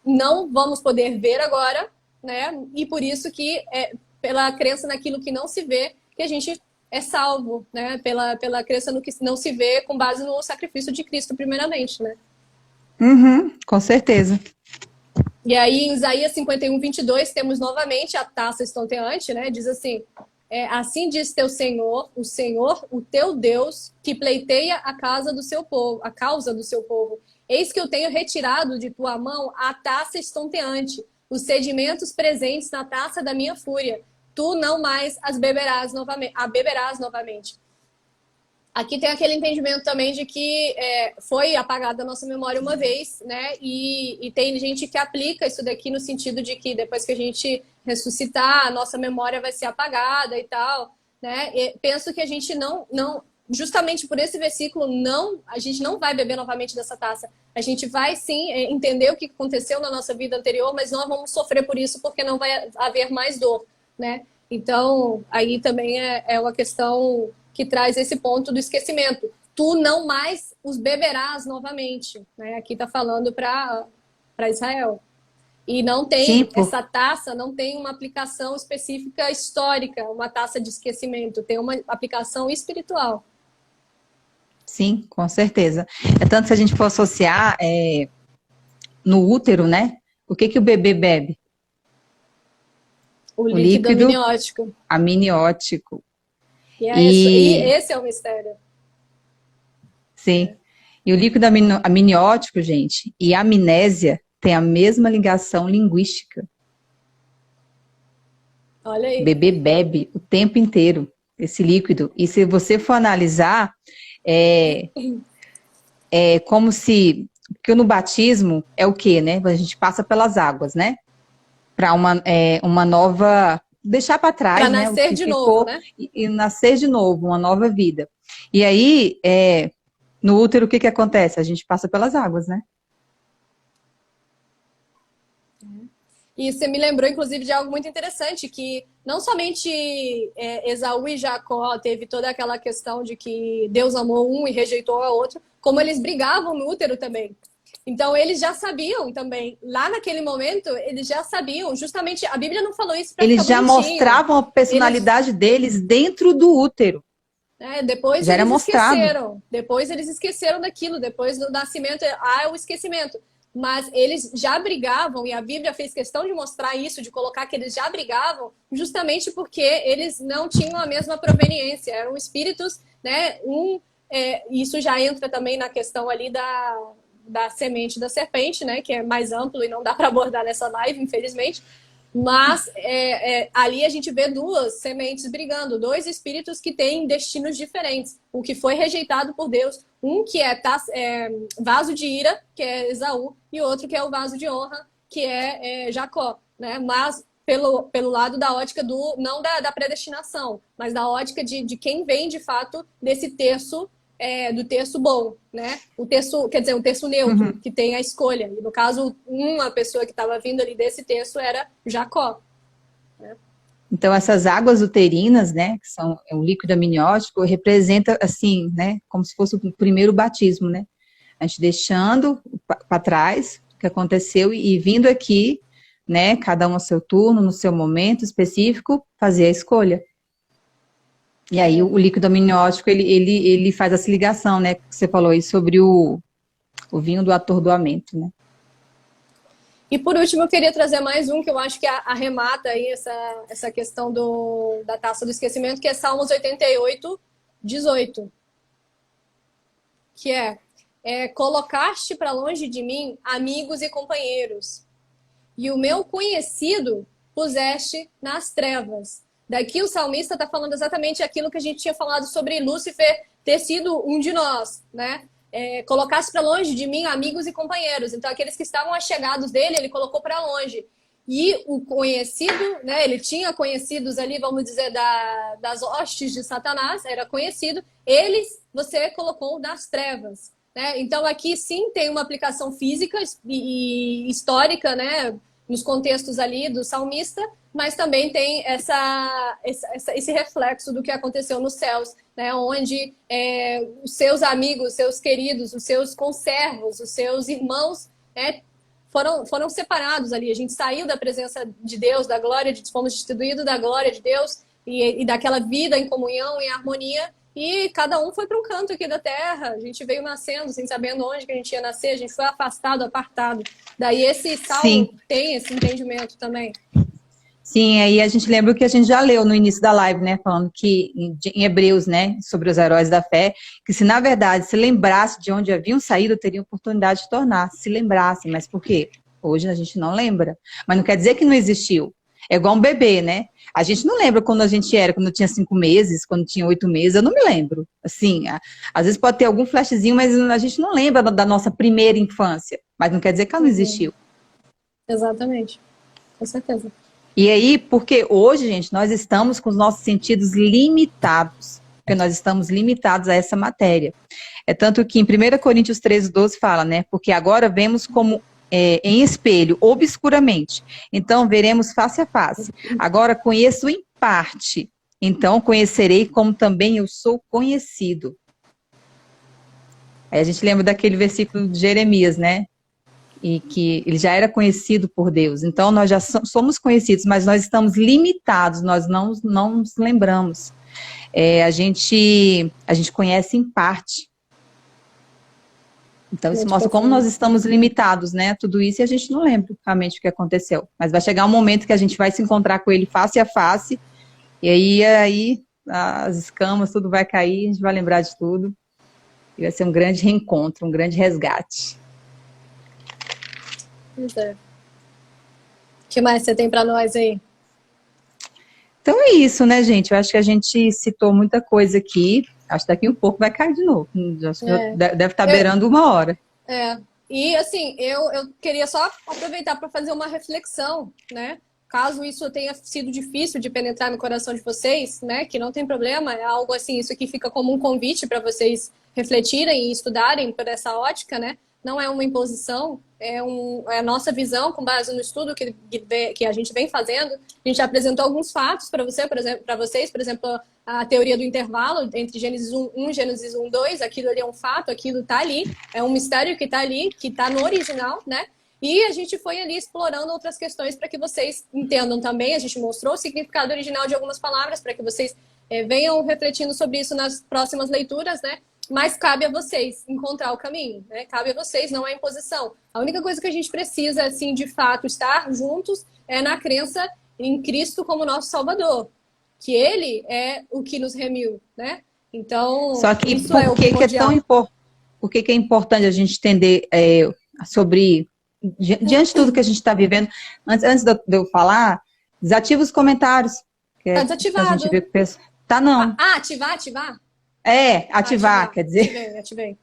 não vamos poder ver agora, né? E por isso que, pela crença naquilo que não se vê, que a gente é salvo, né? Pela crença no que não se vê, com base no sacrifício de Cristo, primeiramente, né? Uhum, com certeza. E aí, em Isaías 51:22, temos novamente a taça estonteante, né? Diz assim: assim diz teu Senhor, o teu Deus, que pleiteia a causa do seu povo. Eis que eu tenho retirado de tua mão a taça estonteante, os sedimentos presentes na taça da minha fúria. Tu não mais beberás novamente. Aqui tem aquele entendimento também de que foi apagada a nossa memória uma vez, né? E tem gente que aplica isso daqui no sentido de que depois que a gente ressuscitar, a nossa memória vai ser apagada e tal, né? E penso que a gente não, justamente por esse versículo, a gente não vai beber novamente dessa taça. A gente vai sim entender o que aconteceu na nossa vida anterior, mas nós vamos sofrer por isso porque não vai haver mais dor, né? Então, aí também é uma questão que traz esse ponto do esquecimento. Tu não mais os beberás novamente, né? Aqui está falando para Israel. E não tem, essa taça não tem uma aplicação específica histórica, uma taça de esquecimento, tem uma aplicação espiritual. Sim, com certeza. É tanto se a gente for associar no útero, né? O que o bebê bebe? O líquido amniótico. E esse é o mistério. Sim. E o líquido amniótico, gente, e a amnésia tem a mesma ligação linguística. Olha aí. O bebê bebe o tempo inteiro esse líquido. E se você for analisar, é como se... Porque no batismo é o quê, né? A gente passa pelas águas, né? Para uma nova... Deixar para trás, né? Para nascer de novo, né? E nascer de novo, uma nova vida. E aí, no útero, o que acontece? A gente passa pelas águas, né? E você me lembrou, inclusive, de algo muito interessante, que não somente Esaú e Jacó teve toda aquela questão de que Deus amou um e rejeitou a outro, como eles brigavam no útero também. Então, eles já sabiam também, lá naquele momento, eles já sabiam, justamente, a Bíblia não falou isso para ficar bonitinho. Eles já mostravam a personalidade deles dentro do útero. Depois já eles esqueceram. Depois eles esqueceram daquilo, depois do nascimento, o esquecimento. Mas eles já brigavam, e a Bíblia fez questão de mostrar isso, de colocar que eles já brigavam, justamente porque eles não tinham a mesma proveniência, eram espíritos, né? Isso já entra também na questão ali da semente da serpente, né? Que é mais amplo e não dá para abordar nessa live, infelizmente. Mas ali a gente vê duas sementes brigando, dois espíritos que têm destinos diferentes. O que foi rejeitado por Deus, um que é vaso de ira, que é Esaú, e outro que é o vaso de honra, que é Jacó. Né? Mas pelo lado da ótica não da predestinação, mas da ótica de quem vem de fato desse terço, do terço bom, né? O terço, quer dizer, um terço neutro, que tem a escolha. E no caso, uma pessoa que estava vindo ali desse terço era Jacó. Né? Então, essas águas uterinas, né, que são o líquido amniótico, representa, assim, né, como se fosse o primeiro batismo, né? A gente deixando para trás o que aconteceu e vindo aqui, né, cada um ao seu turno, no seu momento específico, fazer a escolha. E aí o líquido amniótico, ele faz essa ligação, né, que você falou aí sobre o vinho do atordoamento, né? E por último, eu queria trazer mais um que eu acho que arremata aí essa questão da taça do esquecimento, que é Salmos 88:18. Que colocaste para longe de mim amigos e companheiros, e o meu conhecido puseste nas trevas. Daqui o salmista está falando exatamente aquilo que a gente tinha falado sobre Lúcifer ter sido um de nós, né? Colocasse para longe de mim amigos e companheiros. Então, aqueles que estavam achegados dele, ele colocou para longe. E o conhecido, né? Ele tinha conhecidos ali, vamos dizer, das hostes de Satanás, era conhecido. Eles, você colocou nas trevas. Né? Então, aqui sim tem uma aplicação física e histórica, né? Nos contextos ali do salmista, mas também tem esse reflexo do que aconteceu nos céus, né? Onde os seus amigos, os seus queridos, os seus conservos, os seus irmãos, né, foram separados ali. A gente saiu da presença de Deus, da glória de Deus, fomos destituídos da glória de Deus e daquela vida em comunhão, em harmonia, e cada um foi para um canto aqui da terra. A gente veio nascendo sem sabendo onde que a gente ia nascer, a gente foi afastado, apartado. Daí esse Saulo tem esse entendimento também. Sim, aí a gente lembra o que a gente já leu no início da live, né? Falando que em Hebreus, né? Sobre os heróis da fé, que se na verdade se lembrasse de onde haviam saído, teriam oportunidade de tornar, se lembrassem. Mas por quê? Hoje a gente não lembra. Mas não quer dizer que não existiu. É igual um bebê, né? A gente não lembra quando a gente era, quando tinha 5 meses, quando tinha 8 meses, eu não me lembro. Assim, às vezes pode ter algum flashzinho, mas a gente não lembra da nossa primeira infância. Mas não quer dizer que ela não existiu. Exatamente. Com certeza. E aí, porque hoje, gente, nós estamos com os nossos sentidos limitados, porque nós estamos limitados a essa matéria. É tanto que em 1 Coríntios 13:12 fala, né? Porque agora vemos como em espelho, obscuramente. Então, veremos face a face. Agora conheço em parte. Então, conhecerei como também eu sou conhecido. Aí a gente lembra daquele versículo de Jeremias, né? E que ele já era conhecido por Deus. Então, nós já somos conhecidos, mas nós estamos limitados, nós não nos lembramos. A gente conhece em parte. Então, isso mostra como nós estamos limitados, né? Tudo isso e a gente não lembra realmente o que aconteceu. Mas vai chegar um momento que a gente vai se encontrar com ele face a face, e aí as escamas, tudo vai cair, a gente vai lembrar de tudo. E vai ser um grande reencontro, um grande resgate. Pois é. O que mais você tem para nós aí? Então é isso, né, gente? Eu acho que a gente citou muita coisa aqui. Acho que daqui um pouco vai cair de novo. Acho que deve estar beirando 1 hora. E assim, eu queria só aproveitar para fazer uma reflexão, né? Caso isso tenha sido difícil de penetrar no coração de vocês, né? Que não tem problema, é algo assim, isso aqui fica como um convite para vocês refletirem e estudarem por essa ótica, né? Não é uma imposição, é a nossa visão com base no estudo que a gente vem fazendo. A gente apresentou alguns fatos para vocês, por exemplo, a teoria do intervalo entre Gênesis 1:1 e Gênesis 1:2. Aquilo ali é um fato, aquilo está ali, é um mistério que está ali, que está no original, né? E a gente foi ali explorando outras questões para que vocês entendam também. A gente mostrou o significado original de algumas palavras para que vocês venham refletindo sobre isso nas próximas leituras, né? Mas cabe a vocês encontrar o caminho, né? Cabe a vocês, não é imposição. A única coisa que a gente precisa, assim, de fato, estar juntos é na crença em Cristo como nosso Salvador. Que Ele é o que nos remiu, né? Então, só que isso é o primordial. Por que é importante a gente entender sobre... Diante de tudo que a gente está vivendo, antes de eu falar, desativa os comentários. Está desativado. A gente vê que tá, não. Ativar? Ativar, quer dizer. Ativei.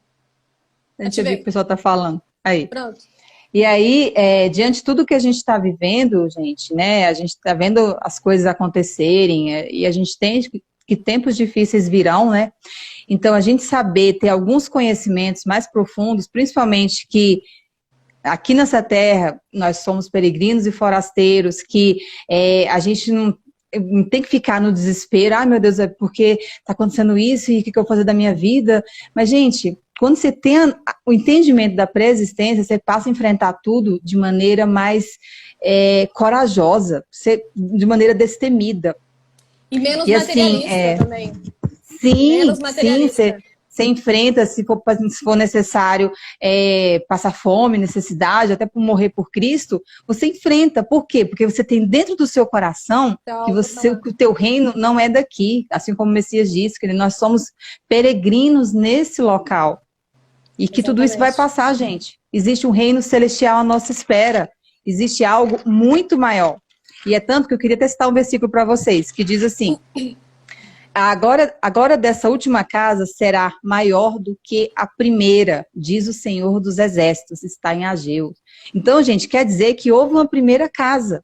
A gente vê o que o pessoal está falando. Aí. Pronto. E aí, diante de tudo que a gente está vivendo, gente, né? A gente está vendo as coisas acontecerem e a gente tem que tempos difíceis virão, né? Então, a gente saber ter alguns conhecimentos mais profundos, principalmente que aqui nessa terra nós somos peregrinos e forasteiros, que a gente não tem que ficar no desespero, ai meu Deus, é porque está acontecendo isso e o que eu vou fazer da minha vida? Mas, gente, quando você tem o entendimento da pré-existência, você passa a enfrentar tudo de maneira mais corajosa, de maneira destemida. E menos materialista também. Sim, você enfrenta, se for necessário passar fome, necessidade, até por morrer por Cristo, você enfrenta. Por quê? Porque você tem dentro do seu coração que o teu reino não é daqui, assim como o Messias disse, que nós somos peregrinos nesse local. E que tudo isso vai passar, gente. Existe um reino celestial à nossa espera. Existe algo muito maior. E é tanto que eu queria testar um versículo para vocês, que diz assim: agora dessa última casa será maior do que a primeira, diz o Senhor dos Exércitos, está em Ageu. Então, gente, quer dizer que houve uma primeira casa,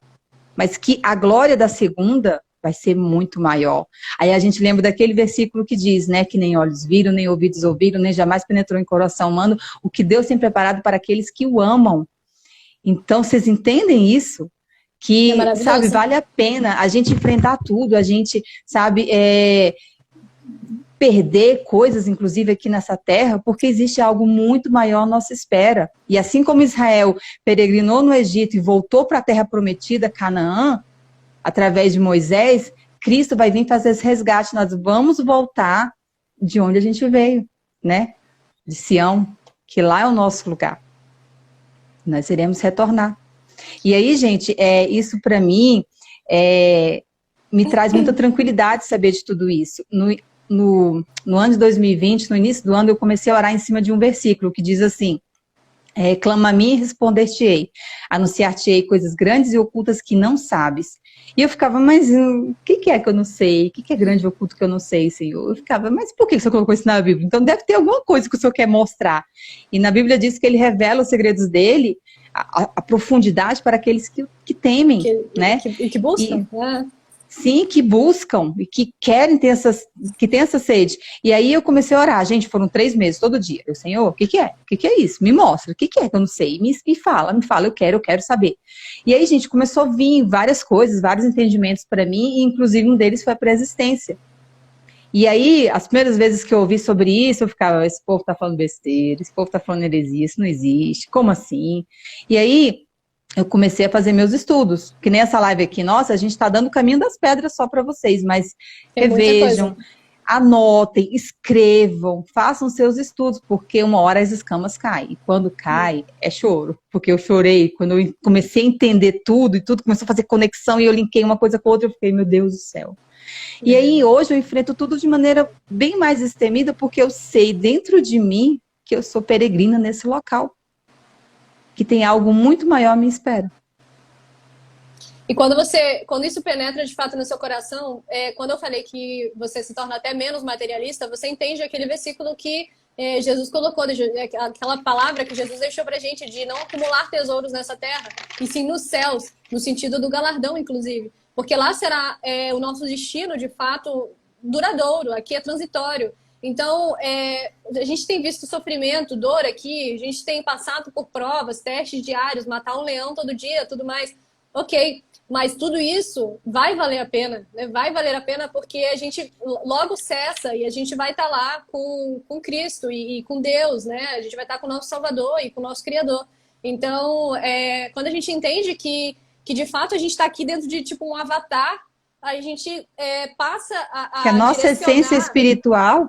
mas que a glória da segunda vai ser muito maior. Aí a gente lembra daquele versículo que diz, né, que nem olhos viram, nem ouvidos ouviram, nem jamais penetrou em coração humano, o que Deus tem preparado para aqueles que o amam. Então, vocês entendem isso? que, sabe, vale a pena a gente enfrentar tudo, a gente, sabe, perder coisas, inclusive, aqui nessa terra, porque existe algo muito maior à nossa espera. E assim como Israel peregrinou no Egito e voltou para a terra prometida, Canaã, através de Moisés, Cristo vai vir fazer esse resgate. Nós vamos voltar de onde a gente veio, né? De Sião, que lá é o nosso lugar. Nós iremos retornar. E aí, gente, isso para mim me traz muita tranquilidade saber de tudo isso. No ano de 2020, no início do ano, eu comecei a orar em cima de um versículo que diz assim: clama a mim e responder-te-ei, anunciar-te-ei coisas grandes e ocultas que não sabes. E eu ficava, mas o que é que eu não sei? O que é grande e oculto que eu não sei, Senhor? Eu ficava, mas por que você colocou isso na Bíblia? Então deve ter alguma coisa que o Senhor quer mostrar. E na Bíblia diz que ele revela os segredos dele, a profundidade para aqueles que temem, né? Que buscam, né? Sim, que buscam e que querem ter que tem essa sede. E aí eu comecei a orar. Gente, foram 3 meses, todo dia. Eu, Senhor, o que é? O que é isso? Me mostra. O que é que eu não sei? Me fala, eu quero saber. E aí, gente, começou a vir várias coisas, vários entendimentos para mim, e inclusive um deles foi a pré-existência. E aí, as primeiras vezes que eu ouvi sobre isso, eu ficava, esse povo tá falando besteira, esse povo tá falando heresia, isso não existe, como assim? E aí, eu comecei a fazer meus estudos, que nem essa live aqui, nossa, a gente está dando o caminho das pedras só para vocês, mas revejam, anotem, escrevam, façam seus estudos, porque uma hora as escamas caem, e quando cai, é choro, porque eu chorei, quando eu comecei a entender tudo, e tudo começou a fazer conexão, e eu linkei uma coisa com a outra, eu fiquei, meu Deus do céu. E aí, hoje, eu enfrento tudo de maneira bem mais destemida, porque eu sei dentro de mim que eu sou peregrina nesse local, que tem algo muito maior à minha espera. E quando isso penetra de fato no seu coração, quando eu falei que você se torna até menos materialista, você entende aquele versículo que Jesus colocou, aquela palavra que Jesus deixou pra gente de não acumular tesouros nessa terra, e sim nos céus, no sentido do galardão, inclusive. Porque lá será o nosso destino, de fato, duradouro, aqui é transitório. Então, a gente tem visto sofrimento, dor aqui, a gente tem passado por provas, testes diários, matar um leão todo dia, tudo mais. Ok, mas tudo isso vai valer a pena, né? Vai valer a pena porque a gente logo cessa e a gente vai estar lá com Cristo e com Deus, né? A gente vai estar com o nosso Salvador e com o nosso Criador. Então, quando a gente entende que de fato a gente está aqui dentro de tipo um avatar, a gente passa que a nossa essência espiritual...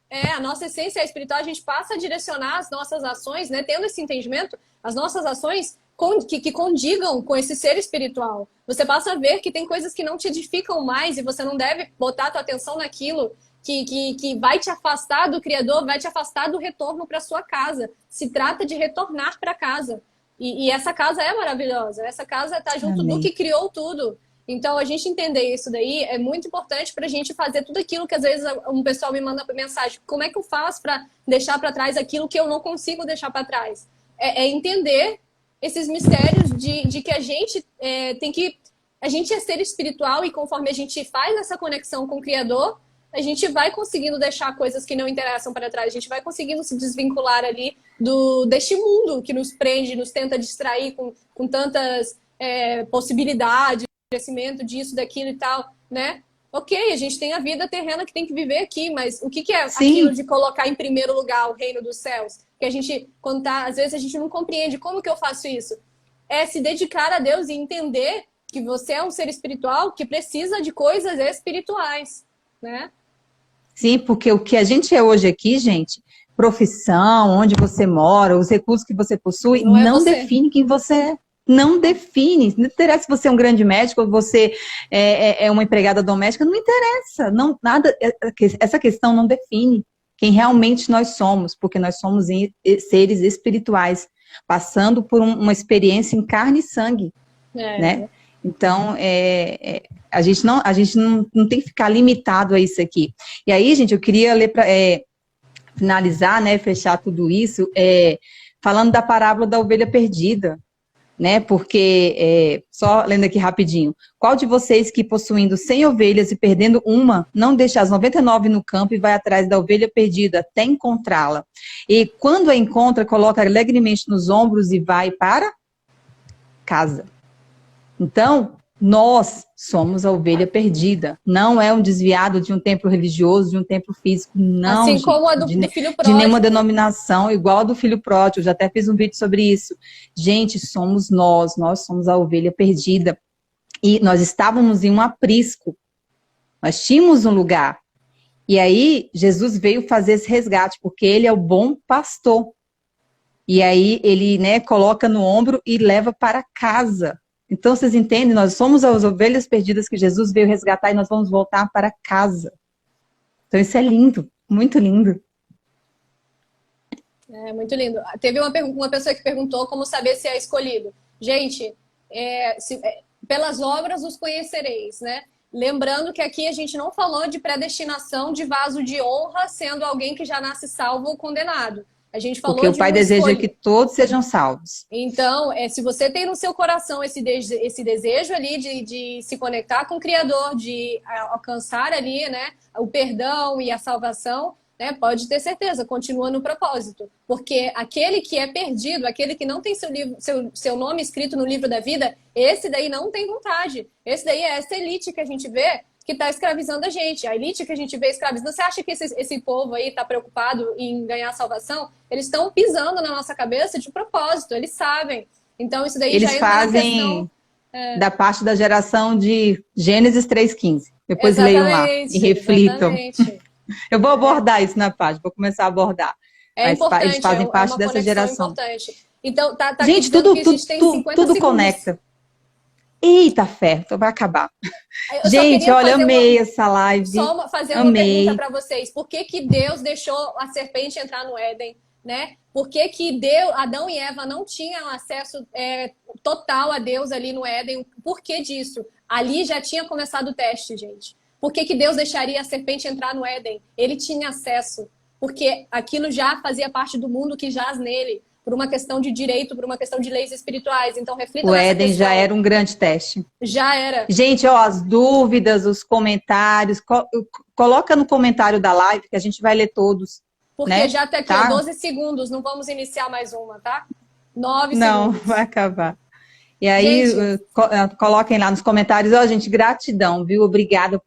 a nossa essência espiritual, a gente passa a direcionar as nossas ações, né? Tendo esse entendimento, as nossas ações que condigam com esse ser espiritual. Você passa a ver que tem coisas que não te edificam mais e você não deve botar a tua atenção naquilo que vai te afastar do Criador, vai te afastar do retorno para sua casa. Se trata de retornar para casa. E essa casa é maravilhosa. Essa casa está junto do que criou tudo. Então, a gente entender isso daí é muito importante para a gente fazer tudo aquilo que às vezes um pessoal me manda mensagem. Como é que eu faço para deixar para trás aquilo que eu não consigo deixar para trás? Entender esses mistérios de que a gente tem que... A gente é ser espiritual e conforme a gente faz essa conexão com o Criador, a gente vai conseguindo deixar coisas que não interessam para trás. A gente vai conseguindo se desvincular ali deste mundo que nos prende, nos tenta distrair com tantas possibilidades, crescimento disso, daquilo e tal, né? Ok, a gente tem a vida terrena que tem que viver aqui, mas o que é aquilo de colocar em primeiro lugar o reino dos céus? Que a gente, às vezes a gente não compreende como que eu faço isso. É se dedicar a Deus e entender que você é um ser espiritual que precisa de coisas espirituais, né? Sim, porque o que a gente é hoje aqui, gente, profissão, onde você mora, os recursos que você possui, não define quem você é. Não define, não interessa se você é um grande médico ou você é uma empregada doméstica, não interessa, não, nada, essa questão não define quem realmente nós somos, porque nós somos seres espirituais, passando por uma experiência em carne e sangue, né? Então, a gente não tem que ficar limitado a isso aqui. E aí, gente, eu queria ler para finalizar, né, fechar tudo isso, falando da parábola da ovelha perdida, né? Porque, só lendo aqui rapidinho, qual de vocês que possuindo 100 ovelhas e perdendo uma, não deixa as 99 no campo e vai atrás da ovelha perdida até encontrá-la? E quando a encontra, coloca alegremente nos ombros e vai para casa. Então, nós somos a ovelha perdida. Não é um desviado de um templo religioso, de um templo físico, não, Assim gente, como a do filho de nenhuma pródigo. denominação, igual a do filho pródigo. Eu já até fiz um vídeo sobre isso. Gente, somos nós somos a ovelha perdida. E nós estávamos em um aprisco. Nós tínhamos um lugar. E aí, Jesus veio fazer esse resgate, porque ele é o bom pastor. E aí, ele, né, coloca no ombro e leva para casa. Então, vocês entendem? Nós somos as ovelhas perdidas que Jesus veio resgatar e nós vamos voltar para casa. Então, isso é lindo, muito lindo. É muito lindo. Teve uma pessoa que perguntou como saber se é escolhido. Gente, pelas obras os conhecereis, né? Lembrando que aqui a gente não falou de predestinação de vaso de honra, sendo alguém que já nasce salvo ou condenado. A gente falou porque o Pai deseja que todos sejam salvos. Então, se você tem no seu coração esse desejo ali de se conectar com o Criador, de alcançar ali, né, o perdão e a salvação, né, pode ter certeza, continua no propósito. Porque aquele que é perdido, aquele que não tem seu nome escrito no livro da vida, esse daí não tem vontade. Esse daí é essa elite que a gente vê que está escravizando a gente. A elite que a gente vê escravizando. Você acha que esse povo aí está preocupado em ganhar salvação? Eles estão pisando na nossa cabeça de propósito, eles sabem. Então isso daí eles já entra na questão... da parte da geração de Gênesis 3:15. Depois exatamente, leiam lá e reflitam. Exatamente. Eu vou abordar isso na página, vou começar a abordar. É mas importante, eles fazem parte uma dessa geração. Importante. Então, tá gente, tudo conecta. Eita, fé, então vai acabar. Gente, olha, amei essa live. Só fazer uma pergunta para vocês. Por que Deus deixou a serpente entrar no Éden? Né? Por que Adão e Eva não tinham acesso total a Deus ali no Éden? Por que disso? Ali já tinha começado o teste, gente. Por que Deus deixaria a serpente entrar no Éden? Ele tinha acesso. Porque aquilo já fazia parte do mundo que jaz nele. Por uma questão de direito, por uma questão de leis espirituais. Então, reflita nessa questão. O Éden já era um grande teste. Já era. Gente, ó, as dúvidas, os comentários, coloca no comentário da live que a gente vai ler todos. Porque né? já tá aqui, tá? 12 segundos, não vamos iniciar mais uma, tá? 9 segundos. Não, vai acabar. E aí, coloquem lá nos comentários, ó, gente, gratidão, viu? Obrigada